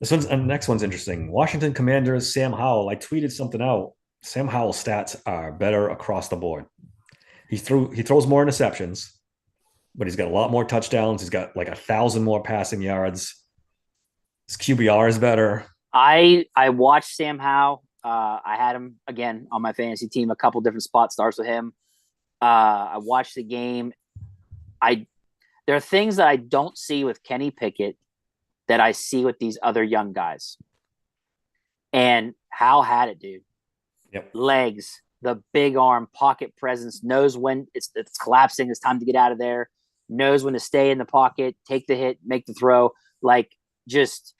Next one's interesting. Washington Commanders, Sam Howell. I tweeted something out. Sam Howell's stats are better across the board. He throws more interceptions, but he's got a lot more touchdowns. He's got like 1,000 more passing yards. His QBR is better. I watched Sam Howell. I had him again on my fantasy team. A couple different spot starts with him. I watched the game. There are things that I don't see with Kenny Pickett that I see with these other young guys. And Howell had it, dude. Yep. Legs, the big arm, pocket presence, knows when it's collapsing, it's time to get out of there, knows when to stay in the pocket, take the hit, make the throw, like just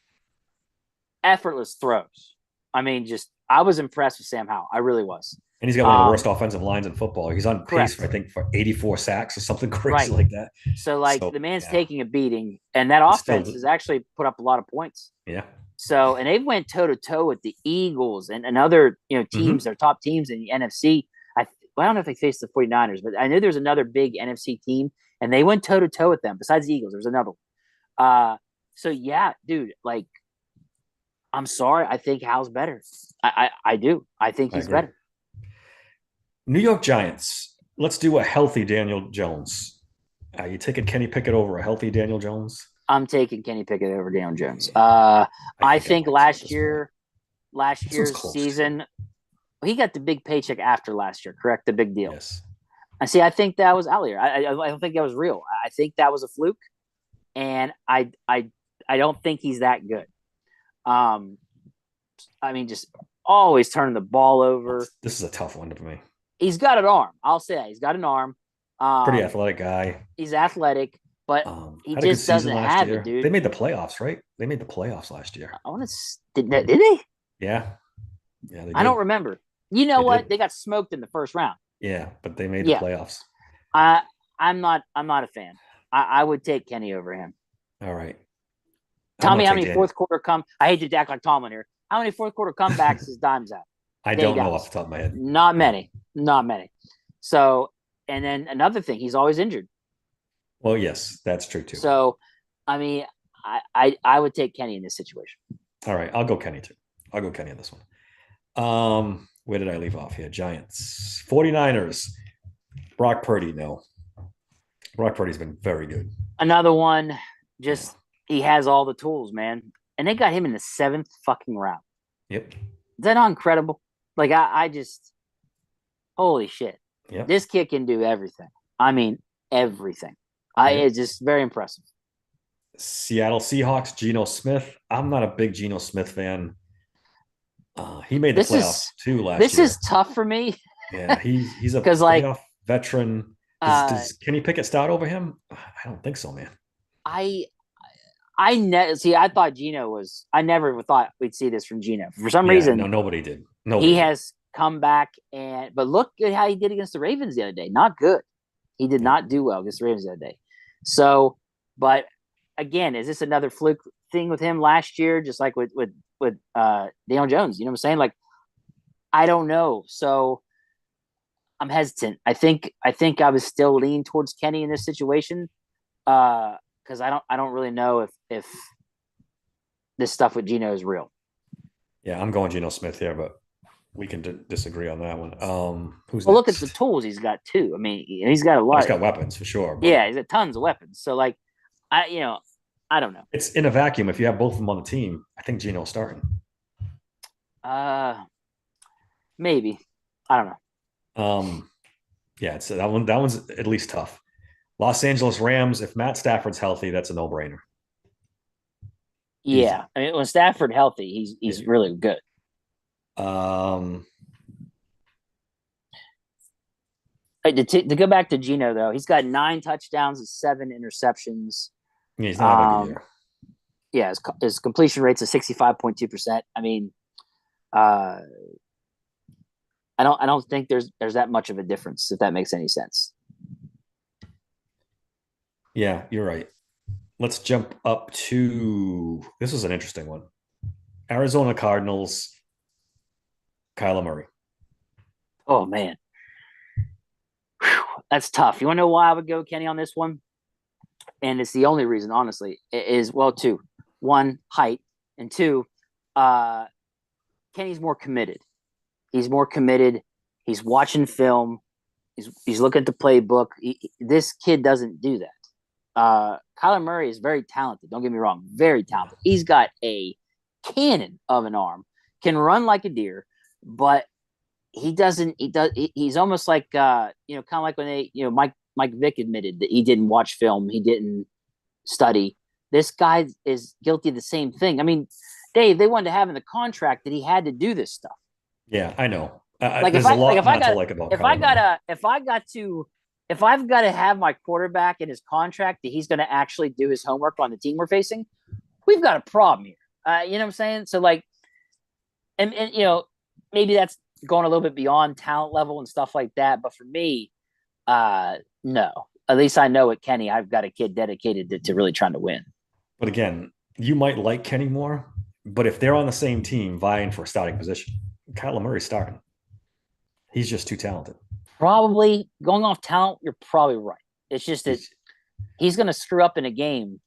effortless throws. I mean, I was impressed with Sam Howell. I really was. And he's got one of the worst offensive lines in football. He's on pace, for 84 sacks or something crazy like that. So, the man's taking a beating, and that offense has actually put up a lot of points. Yeah. So, and they went toe-to-toe with the Eagles and other, teams, their top teams in the NFC. I don't know if they faced the 49ers, but I know there's another big NFC team, and they went toe-to-toe with them. Besides the Eagles, there's another one. So, yeah, dude, I'm sorry. I think Hal's better. I do. I think he's better. New York Giants. Let's do a healthy Daniel Jones. Are you taking Kenny Pickett over a healthy Daniel Jones? I'm taking Kenny Pickett over Daniel Jones. Yeah, I I think I think might too at this point. last This one's year's close too. season, he got the big paycheck after last year, correct? The big deal. Yes. And see, I think that was outlier. I don't think that was real. I think that was a fluke, and I don't think he's that good. Um, I mean, just always turning the ball over. This is a tough one for me. He's got an arm. I'll say that. He's got an arm. Pretty Um, athletic guy. he's athletic, but he Had a good just season doesn't last have it, year. They dude. made the playoffs, right? They made the playoffs last year. I want to did they? Yeah. Yeah, they I don't did. remember. You know They what? did. They got smoked in the first round. Yeah, but they made the Yeah, playoffs. I I'm not a fan. I would take Kenny over him. All right. I'm Tell gonna me how take many Daniel. fourth quarter come. I hate to act like Tomlin here. How many fourth quarter comebacks is Dimes at? I Day don't know off Dallas. the top of my head. Not many. Not many. So, and then another thing, he's always injured. Well, yes, that's true too. So, I mean, I would take Kenny in this situation. All right, I'll go Kenny too. I'll go Kenny on this one. Where did I leave off here? Giants, 49ers. Brock Purdy, no. Brock Purdy's been very good. Another one, Yeah. just he has all the tools, man. And they got him in the seventh fucking round. Yep. Is that not incredible? Like I just holy shit. Yep. This kid can do everything. I mean everything. It's just very impressive. Seattle Seahawks, Geno Smith. I'm not a big Geno Smith fan. He made the This playoffs is too last this year. is tough for me Yeah, he's a because like playoff veteran. Does Kenny Pickett start over him? I don't think so, man. I see. I thought Gino was. I never thought we'd see this from Gino. For some Yeah, no, reason, nobody did. he Nobody did. has come back but look at how he did against the Ravens the other day. Not good. He did Yeah. not do well against the Ravens the other day. So, but again, is this another fluke thing with him last year? Just like with Daniel Jones, you know what I'm saying? Like, I don't know. So I'm hesitant. I think I was still leaning towards Kenny in this situation. Because I don't really know if this stuff with Gino is real. Yeah, I'm going Geno Smith here, but we can disagree on that one. Who's Well, next? look at the tools he's got too. I mean, he's got a Oh, lot. he's got weapons for sure. But Yeah, he's got tons of weapons. So like, I don't know. it's in a vacuum. If you have both of them on the team, I think Geno's starting. Maybe I don't know. Yeah, it's that one. That one's at least tough. Los Angeles Rams. If Matt Stafford's healthy, that's a no-brainer. Easy. Yeah, I mean, when Stafford healthy, he's really good. Um, To go back to Gino though, he's got 9 touchdowns and 7 interceptions. yeah, he's not having a good year. Yeah, his completion rate's a 65.2%. I mean, I don't think there's that much of a difference, if that makes any sense. Yeah, you're right. Let's jump up to this is an interesting one. Arizona Cardinals, Kyler Murray. Oh man. Whew, that's tough. You want to know why I would go Kenny on this one? And it's the only reason, honestly, is well, 2. 1, height, and 2, Kenny's more committed. He's more committed. He's watching film. He's looking at the playbook. This kid doesn't do that. Kyler Murray is very talented. Don't get me wrong, very talented. He's got a cannon of an arm, can run like a deer, but he doesn't. He's almost like kind of like when Mike Vick admitted that he didn't watch film, he didn't study. This guy is guilty of the same thing. I mean, Dave, they wanted to have in the contract that he had to do this stuff. Yeah, I know. Like There's a lot not to like about Kyler Murray. if I've got to have my quarterback in his contract that he's going to actually do his homework on the team we're facing, we've got a problem here. You know what I'm saying? So like, and maybe that's going a little bit beyond talent level and stuff like that. But for me, no. At least I know at Kenny, I've got a kid dedicated to really trying to win. But again, you might like Kenny more, but if they're on the same team vying for a starting position, Kyler Murray's starting. He's just too talented. Probably going off talent, you're probably right. It's just that he's going to screw up in a game,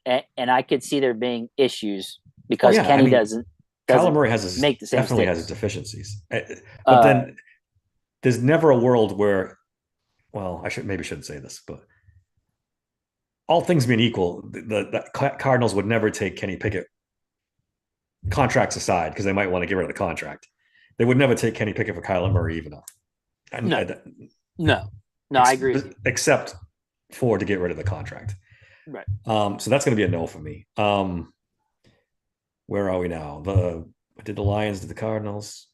and I could see there being issues because Kenny doesn't. Kyler Murray has definitely has his deficiencies, but then there's never a world where. Well, shouldn't say this, but all things being equal, the Cardinals would never take Kenny Pickett, contracts aside, because they might want to get rid of the contract. They would never take Kenny Pickett for Kyler Murray, even though. No, I agree with you. Except for to get rid of the contract. Right. So that's going to be a no for me. Where are we now? Did the Lions, did the Cardinals?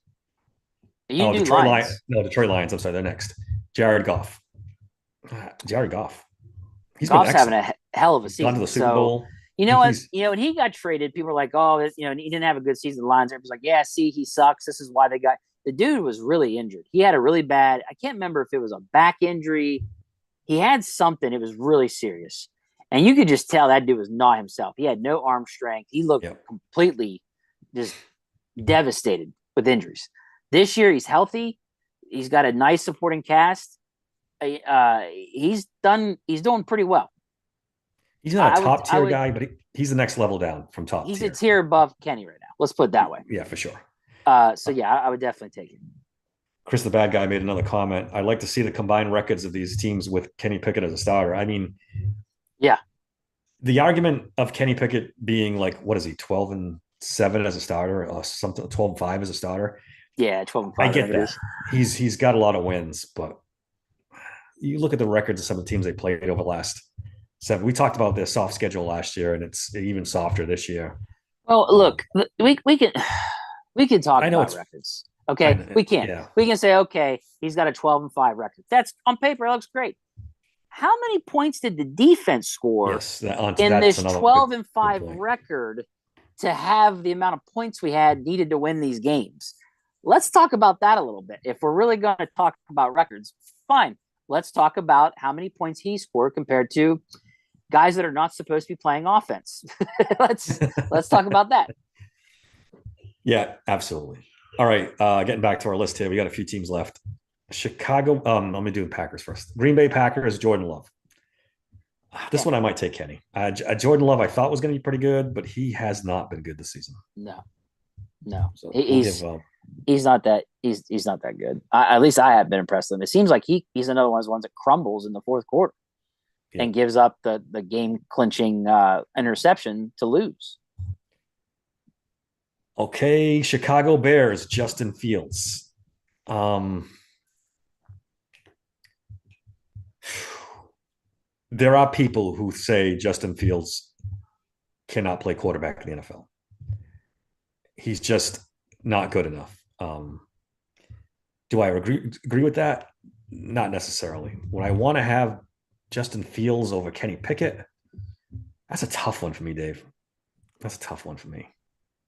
Detroit Lions. No, Detroit Lions. I'm sorry, they're next. Jared Goff. Jared Goff. Goff's having a hell of a season. Gone to the Super Bowl. You know what? When he got traded, people were like, "Oh, he didn't have a good season." The Lions. Everybody's like, "Yeah, see, he sucks. This is why they got." The dude was really injured. He had a really bad. I can't remember if it was a back injury. He had something. It was really serious, and you could just tell that dude was not himself. He had no arm strength. He looked completely just devastated with injuries. This year, he's healthy. He's got a nice supporting cast. He's doing pretty well. He's not a top tier guy, but he's the next level down from top tier. He's a tier above Kenny right now. Let's put it that way. Yeah, for sure. So yeah, I would definitely take it. Chris the Bad Guy made another comment. I'd like to see the combined records of these teams with Kenny Pickett as a starter. I mean, yeah. The argument of Kenny Pickett being like, what is he, 12-7 as a starter, or something, 12-5 as a starter? Yeah, 12-5. I get that. He's got a lot of wins, but you look at the records of some of the teams they played over the last 7. We talked about their soft schedule last year, and it's even softer this year. Well, look, we can talk about records. Okay, we can. Yeah. We can say, okay, he's got a 12-5 record. That's on paper, it looks great. How many points did the defense score in this 12-5 record to have the amount of points we had needed to win these games? Let's talk about that a little bit. If we're really going to talk about records, fine. Let's talk about how many points he scored compared to guys that are not supposed to be playing offense. let's talk about that. Yeah, absolutely. All right, getting back to our list here. We got a few teams left. Chicago. Let me do the Packers first. Green Bay Packers, Jordan Love. This one I might take Kenny. Jordan Love I thought was going to be pretty good, but he has not been good this season. No. So he's not that good. At least I have been impressed with him. It seems like he's another one of those ones that crumbles in the fourth quarter and gives up the game clinching interception to lose. Okay, Chicago Bears, Justin Fields. There are people who say Justin Fields cannot play quarterback in the NFL. He's just not good enough. Do I agree with that? Not necessarily. Would I want to have Justin Fields over Kenny Pickett? That's a tough one for me, Dave. That's a tough one for me.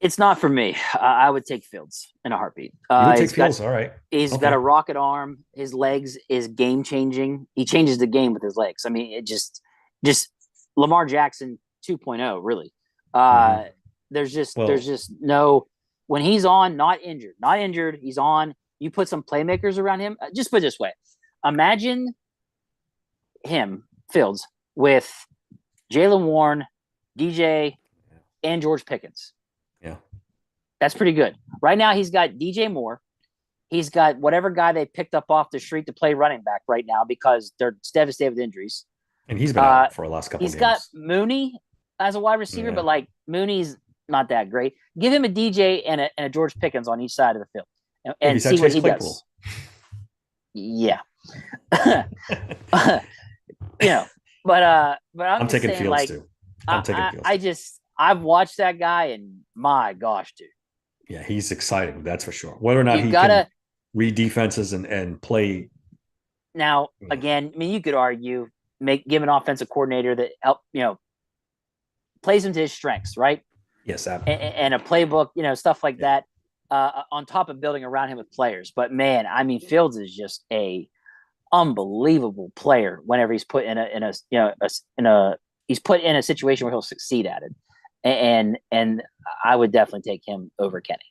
It's not for me. I would take Fields in a heartbeat. You would take Fields? All right. He's got a rocket arm. His legs is game changing. He changes the game with his legs. I mean, it just Lamar Jackson 2.0, really. There's just no, when he's on, not injured, he's on. You put some playmakers around him. Just put it this way. Imagine Fields, with Jaylen Warren, DJ, and George Pickens. Yeah. That's pretty good. Right now, he's got DJ Moore. He's got whatever guy they picked up off the street to play running back right now because they're devastated with injuries. And he's been out for the last couple of games. He's got Mooney as a wide receiver, but like Mooney's not that great. Give him a DJ and a George Pickens on each side of the field and see what he does. Yeah. But I'm taking saying, Fields too. I'm taking Fields. I've watched that guy, and my gosh, dude. Yeah, he's exciting. That's for sure. Whether or not he can read defenses and play. Now, again, I mean, you could argue give an offensive coordinator that plays into his strengths, right? Yes, and a playbook, stuff like that. On top of building around him with players, but man, I mean, Fields is just a unbelievable player. Whenever he's put he's put in a situation where he'll succeed at it. And I would definitely take him over Kenny.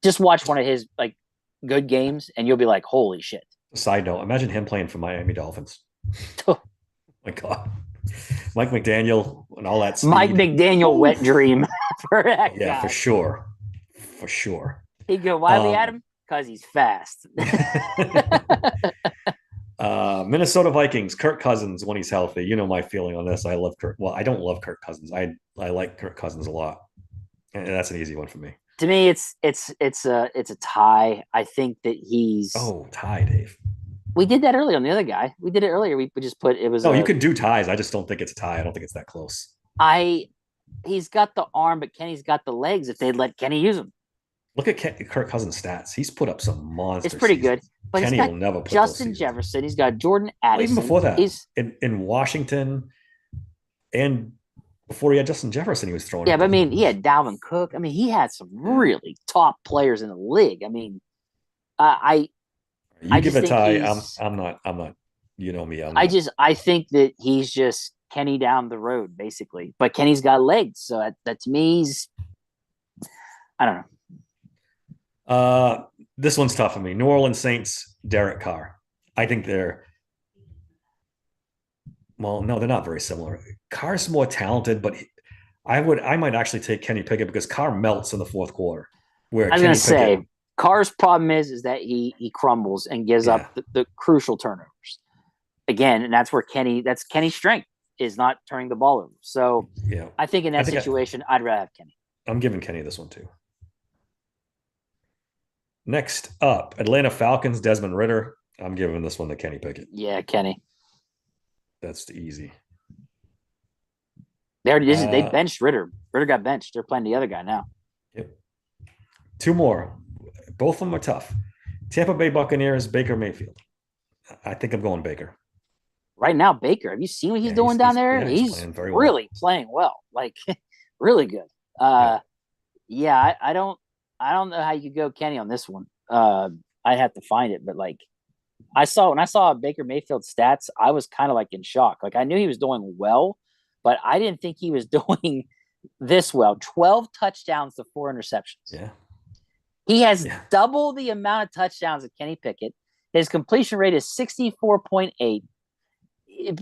Just watch one of his like good games and you'll be like, holy shit. Side note, imagine him playing for Miami Dolphins. Oh my God. Mike McDaniel and all that speed. Mike McDaniel wet dream for that guy. Yeah, for sure. For sure. He'd go wildly at him because he's fast. Minnesota Vikings, Kirk Cousins when he's healthy. You know my feeling on this. I love Kirk. Well, I don't love Kirk Cousins. I like Kirk Cousins a lot, and that's an easy one for me. To me, it's a tie. I think that he's. Oh, tie, Dave. We did that earlier on the other guy. We did it earlier. We just put it was No, you a. could do ties. I just don't think it's a tie. I don't think it's that close. I. He's got the arm, but Kenny's got the legs. If they'd let Kenny use them, Look at Kirk Cousins' stats. He's put up some monster. it's pretty seasons. good. But Kenny he's got will never put Justin Jefferson. He's got Jordan Well, Addison. even before that, he's in Washington, and before he had Justin Jefferson, he was throwing. yeah. But I mean, he had Dalvin Cook. I mean, he had some really top players in the league. I mean, I you I give just a think tie. he's. I'm not. I'm not. You know me. I think that he's just Kenny down the road, basically. But Kenny's got legs, so that to me, he's. I don't know. This one's tough for me. New Orleans Saints, Derek Carr. I think they're. Well, no, they're not very similar. Carr's more talented, but I might actually take Kenny Pickett because Carr melts in the fourth quarter. Where I was going to say Carr's problem is that he crumbles and gives up the crucial turnovers again, and that's where that's Kenny's strength is not turning the ball over. So yeah, I think in that situation, I'd rather have Kenny. I'm giving Kenny this one too. Next up, Atlanta Falcons, Desmond Ridder. I'm giving this one to Kenny Pickett. Yeah, Kenny. That's easy. They benched Ridder. Ridder got benched. They're playing the other guy now. Yep. Two more. Both of them are tough. Tampa Bay Buccaneers, Baker Mayfield. I think I'm going Baker. Right now, Baker. Have you seen what he's doing down there? Yeah, he's really playing well. Like really good. I don't know how you could go Kenny on this one. I'd have to find it, but like when I saw Baker Mayfield stats, I was kind of like in shock. Like I knew he was doing well, but I didn't think he was doing this well. 12 touchdowns to 4 interceptions. Yeah. He has double the amount of touchdowns of Kenny Pickett. His completion rate is 64.8.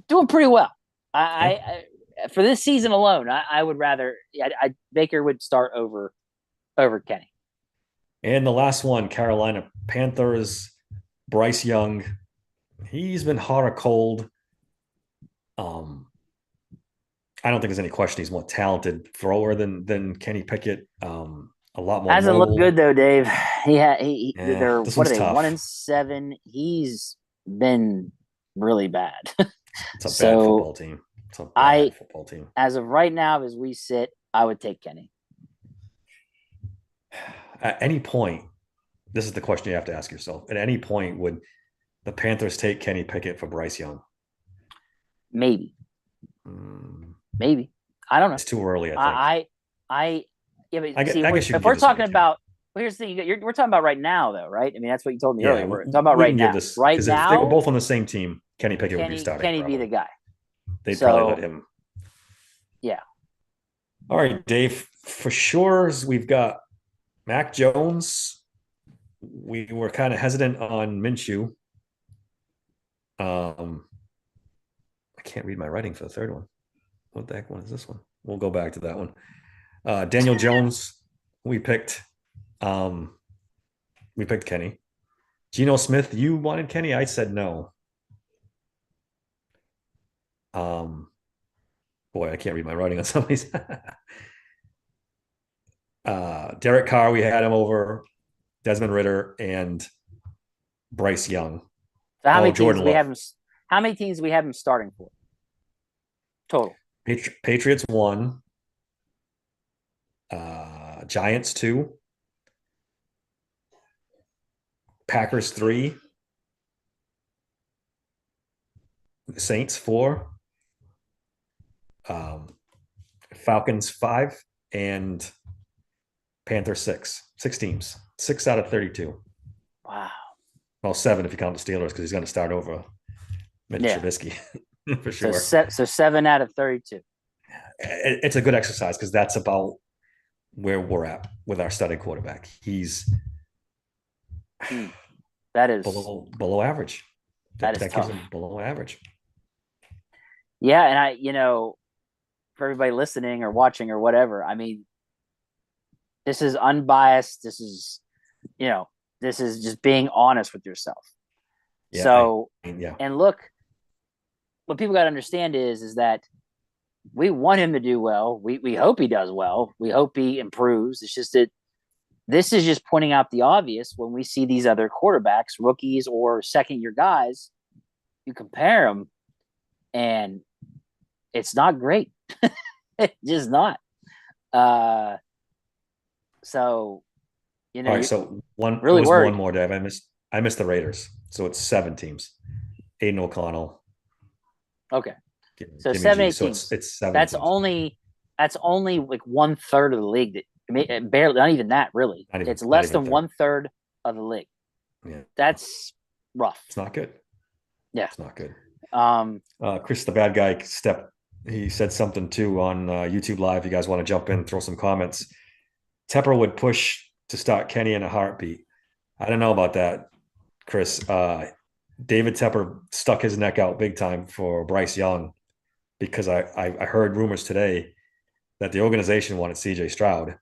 Doing pretty well. I for this season alone, I would rather Baker would start over Kenny. And the last one, Carolina Panthers, Bryce Young. He's been hot or cold. I don't think there's any question he's more talented thrower than Kenny Pickett. A lot more. Hasn't looked good though, Dave. They're what are they? Tough. 1-7. He's been really bad. It's a bad football team. It's a bad football team. As of right now, as we sit, I would take Kenny. At any point, this is the question you have to ask yourself. At any point, would the Panthers take Kenny Pickett for Bryce Young? Maybe. Maybe. I don't know. It's too early, I think. If we're talking about, here's the thing. We're talking about right now, though, right? I mean, that's what you told me earlier. We're talking about right now. Right now, if they were both on the same team, Kenny Pickett would be starting. Kenny be the guy. They'd probably let him. Yeah. All right, Dave. For sure, we've got Mac Jones. We were kind of hesitant on Minshew. I can't read my writing for the third one. What the heck one is this one? We'll go back to that one. Daniel Jones, we picked Kenny. Geno Smith, you wanted Kenny? I said no. Boy, I can't read my writing on some of these. Derek Carr, we had him over Desmond Ridder and Bryce Young. So how many teams do we have him? How many teams do we have him starting for? Total. Patriots 1. Giants 2. Packers 3. Saints 4. Falcons 5 and Panthers 6. 6 teams. 6 out of 32. Wow. Well, 7 if you count the Steelers because he's going to start over Mitch Trubisky for sure. So 7 out of 32. It's a good exercise because that's about where we're at with our starting quarterback. He's that is below average. That is tough. Below average. Yeah, and for everybody listening or watching or whatever, I mean, this is unbiased. This is, this is just being honest with yourself. Yeah, so, and look, what people got to understand is that we want him to do well. We hope he does well. We hope he improves. It's just that this is just pointing out the obvious when we see these other quarterbacks, rookies or second year guys, you compare them and it's not great. It's just not. So, All right, so really it was worried. one more, Dave. I missed the Raiders. So it's 7 teams. Aiden O'Connell. Okay. So Jimmy seven, G. eight So teams. it's 7 That's teams. only like 1/3 of the league. That I mean, barely, not even that. Really, it's Not less even than third. 1/3 of the league. Yeah. That's rough. It's not good. Yeah, it's not good. Chris, the bad guy, he said something too on YouTube Live. You guys want to jump in, throw some comments. Tepper would push to start Kenny in a heartbeat. I don't know about that, Chris. David Tepper stuck his neck out big time for Bryce Young because I heard rumors today that the organization wanted CJ Stroud,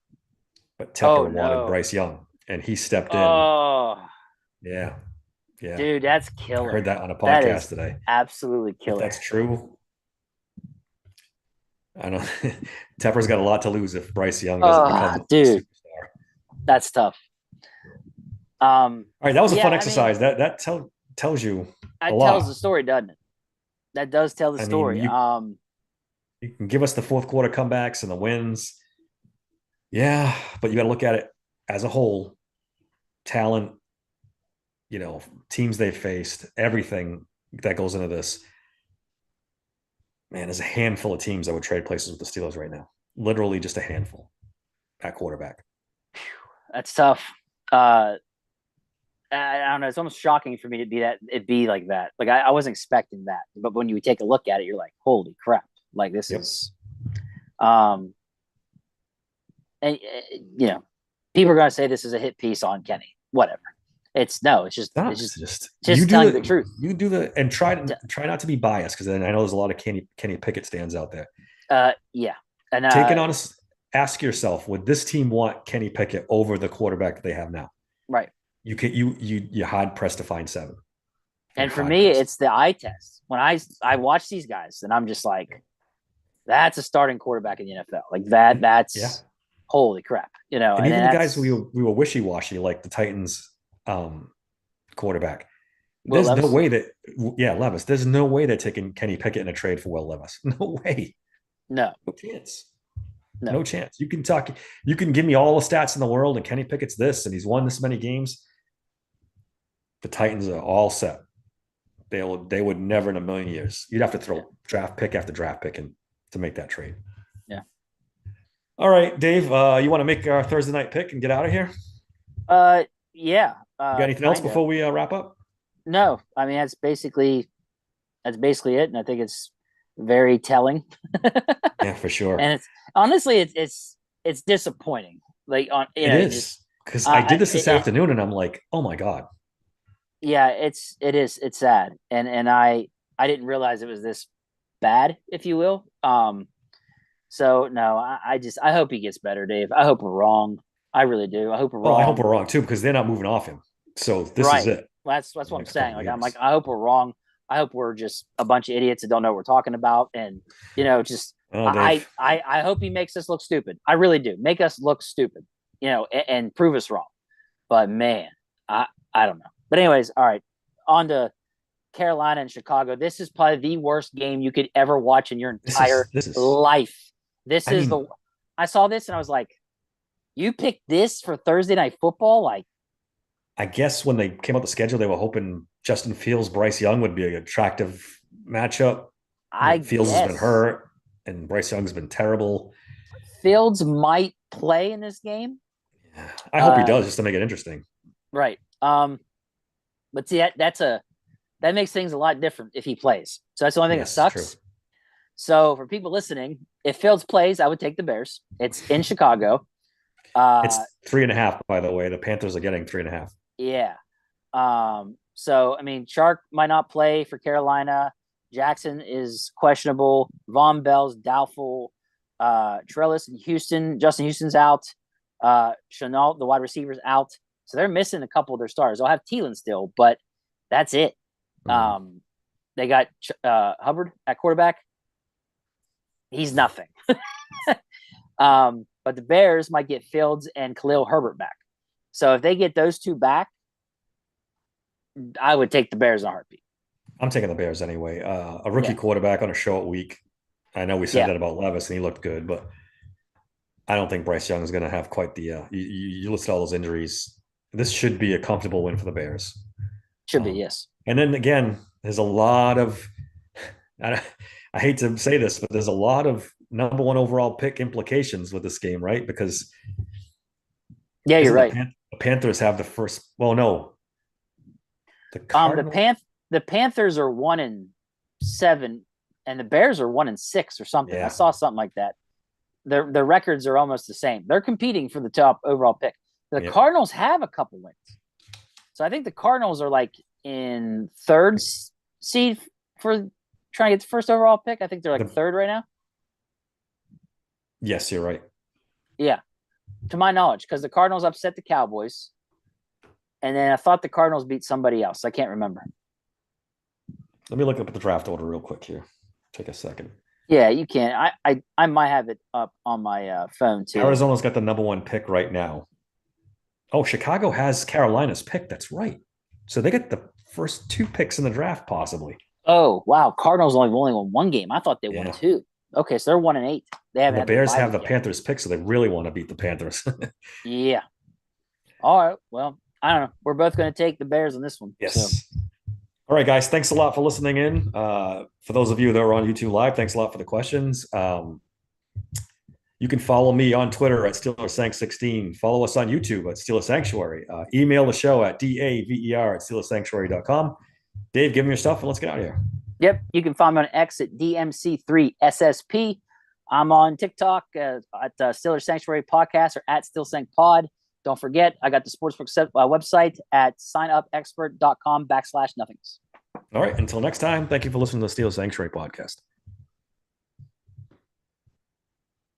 but Tepper wanted no. Bryce Young, and he stepped in. Oh, Yeah. Yeah. dude, that's I killer. heard that on a That podcast is today. absolutely If killer. that's true, I don't. Tepper's got a lot to lose if Bryce Young doesn't become a dude, superstar. that's tough. All right, that was a fun I exercise. mean, That tells you a that tells the lot. story, doesn't it? That does tell the I mean, story. you can give us the fourth quarter comebacks and the wins. Yeah, but you got to look at it as a whole. Talent, teams they've faced, everything that goes into this. Man, there's a handful of teams that would trade places with the Steelers right now. Literally just a handful at quarterback. That's tough. I don't know. It's almost shocking for me to be like that. Like I wasn't expecting that, but when you take a look at it, you're like, holy crap! Like this is, and people are gonna say this is a hit piece on Kenny. Whatever. It's just telling the truth. You do and try not to be biased because then I know there's a lot of Kenny Pickett stands out there. Yeah, and take an honest. Ask yourself: would this team want Kenny Pickett over the quarterback that they have now? Right. You hard pressed to find 7. And for me, it's the eye test. When I watch these guys, and I'm just like, that's a starting quarterback in the NFL. Like that's holy crap, And even the guys we were wishy washy, like the Titans quarterback. There's no way that Levis. There's no way they're taking Kenny Pickett in a trade for Will Levis. No way. No chance. No chance. You can give me all the stats in the world, and Kenny Pickett's this, and he's won this many games. The Titans are all set. They would never in a million years. You'd have to throw draft pick after draft pick to make that trade. Yeah. All right, Dave. You want to make our Thursday night pick and get out of here? Yeah. You got anything else before we wrap up? No. I mean, that's basically it, and I think it's very telling. Yeah, for sure. And it's honestly, it's disappointing. Like it is because I did this this afternoon, and I'm like, oh my god. Yeah, it's sad, and I didn't realize it was this bad, if you will. So no, I hope he gets better, Dave. I hope we're wrong. I really do. I hope we're wrong. I hope we're wrong too, because they're not moving off him. So this is it. That's what I'm saying. Like I'm like, I hope we're wrong. I hope we're just a bunch of idiots that don't know what we're talking about, and I hope he makes us look stupid. I really do. Make us look stupid, and prove us wrong. But man, I don't know. But anyways, all right, on to Carolina and Chicago. This is probably the worst game you could ever watch in your entire life. I saw this and I was like, you picked this for Thursday Night Football? Like, I guess when they came out the schedule, they were hoping Justin Fields, Bryce Young would be an attractive matchup. Fields has been hurt and Bryce Young's been terrible. Fields might play in this game. Yeah. I hope he does, just to make it interesting. Right. But see, that makes things a lot different if he plays. So that's the only thing that sucks. True. So for people listening, if Fields plays, I would take the Bears. It's in Chicago. It's 3.5, by the way. The Panthers are getting 3.5. Yeah. So I mean, Chark might not play for Carolina. Jackson is questionable. Von Bell's doubtful. Trellis and Justin Houston's out. Chenault, the wide receiver's out. So they're missing a couple of their stars. They'll have Thielen still, but that's it. They got Hubbard at quarterback. He's nothing. But the Bears might get Fields and Khalil Herbert back. So if they get those two back, I would take the Bears in a heartbeat. I'm taking the Bears anyway. A rookie quarterback on a short week. I know we said that about Levis, and he looked good, but I don't think Bryce Young is going to have quite the. You listed all those injuries. This should be a comfortable win for the Bears. Should be, yes. And then again, there's a lot of. I hate to say this, but there's a lot of number one overall pick implications with this game, right? Because you're right. The Panthers have the first. Well, no. The Panthers are 1-7, and the Bears are 1-6 or something. Yeah. I saw something like that. Their records are almost the same. They're competing for the top overall pick. The Cardinals have a couple wins, so I think the Cardinals are like in third seed for trying to get the first overall pick. I think they're like third right now. Yes, you're right. Yeah, to my knowledge, because the Cardinals upset the Cowboys. And then I thought the Cardinals beat somebody else. I can't remember. Let me look up at the draft order real quick here. Take a second. Yeah, you can. I might have it up on my phone too. Arizona's got the number one pick right now. Oh, Chicago has Carolina's pick. That's right. So they get the first two picks in the draft, possibly. Oh, wow. Cardinals only won one game. I thought they won two. Okay, so they're 1-8. They haven't. The Bears have the Panthers pick, so they really want to beat the Panthers. Yeah. All right. Well, I don't know. We're both going to take the Bears on this one. Yes. So. All right, guys. Thanks a lot for listening in. For those of you that are on YouTube Live, thanks a lot for the questions. You can follow me on Twitter at SteelersSank16. Follow us on YouTube at Steelers Sanctuary. Email the show at daver@SteelersSanctuary.com. Dave, give me your stuff and let's get out of here. Yep. You can find me on X at DMC3SSP. I'm on TikTok at Steelers Sanctuary Podcast or at SteelSankPod. Don't forget, I got the Sportsbook website at signupexpert.com/nothings. All right. Until next time, thank you for listening to the Steelers Sanctuary Podcast.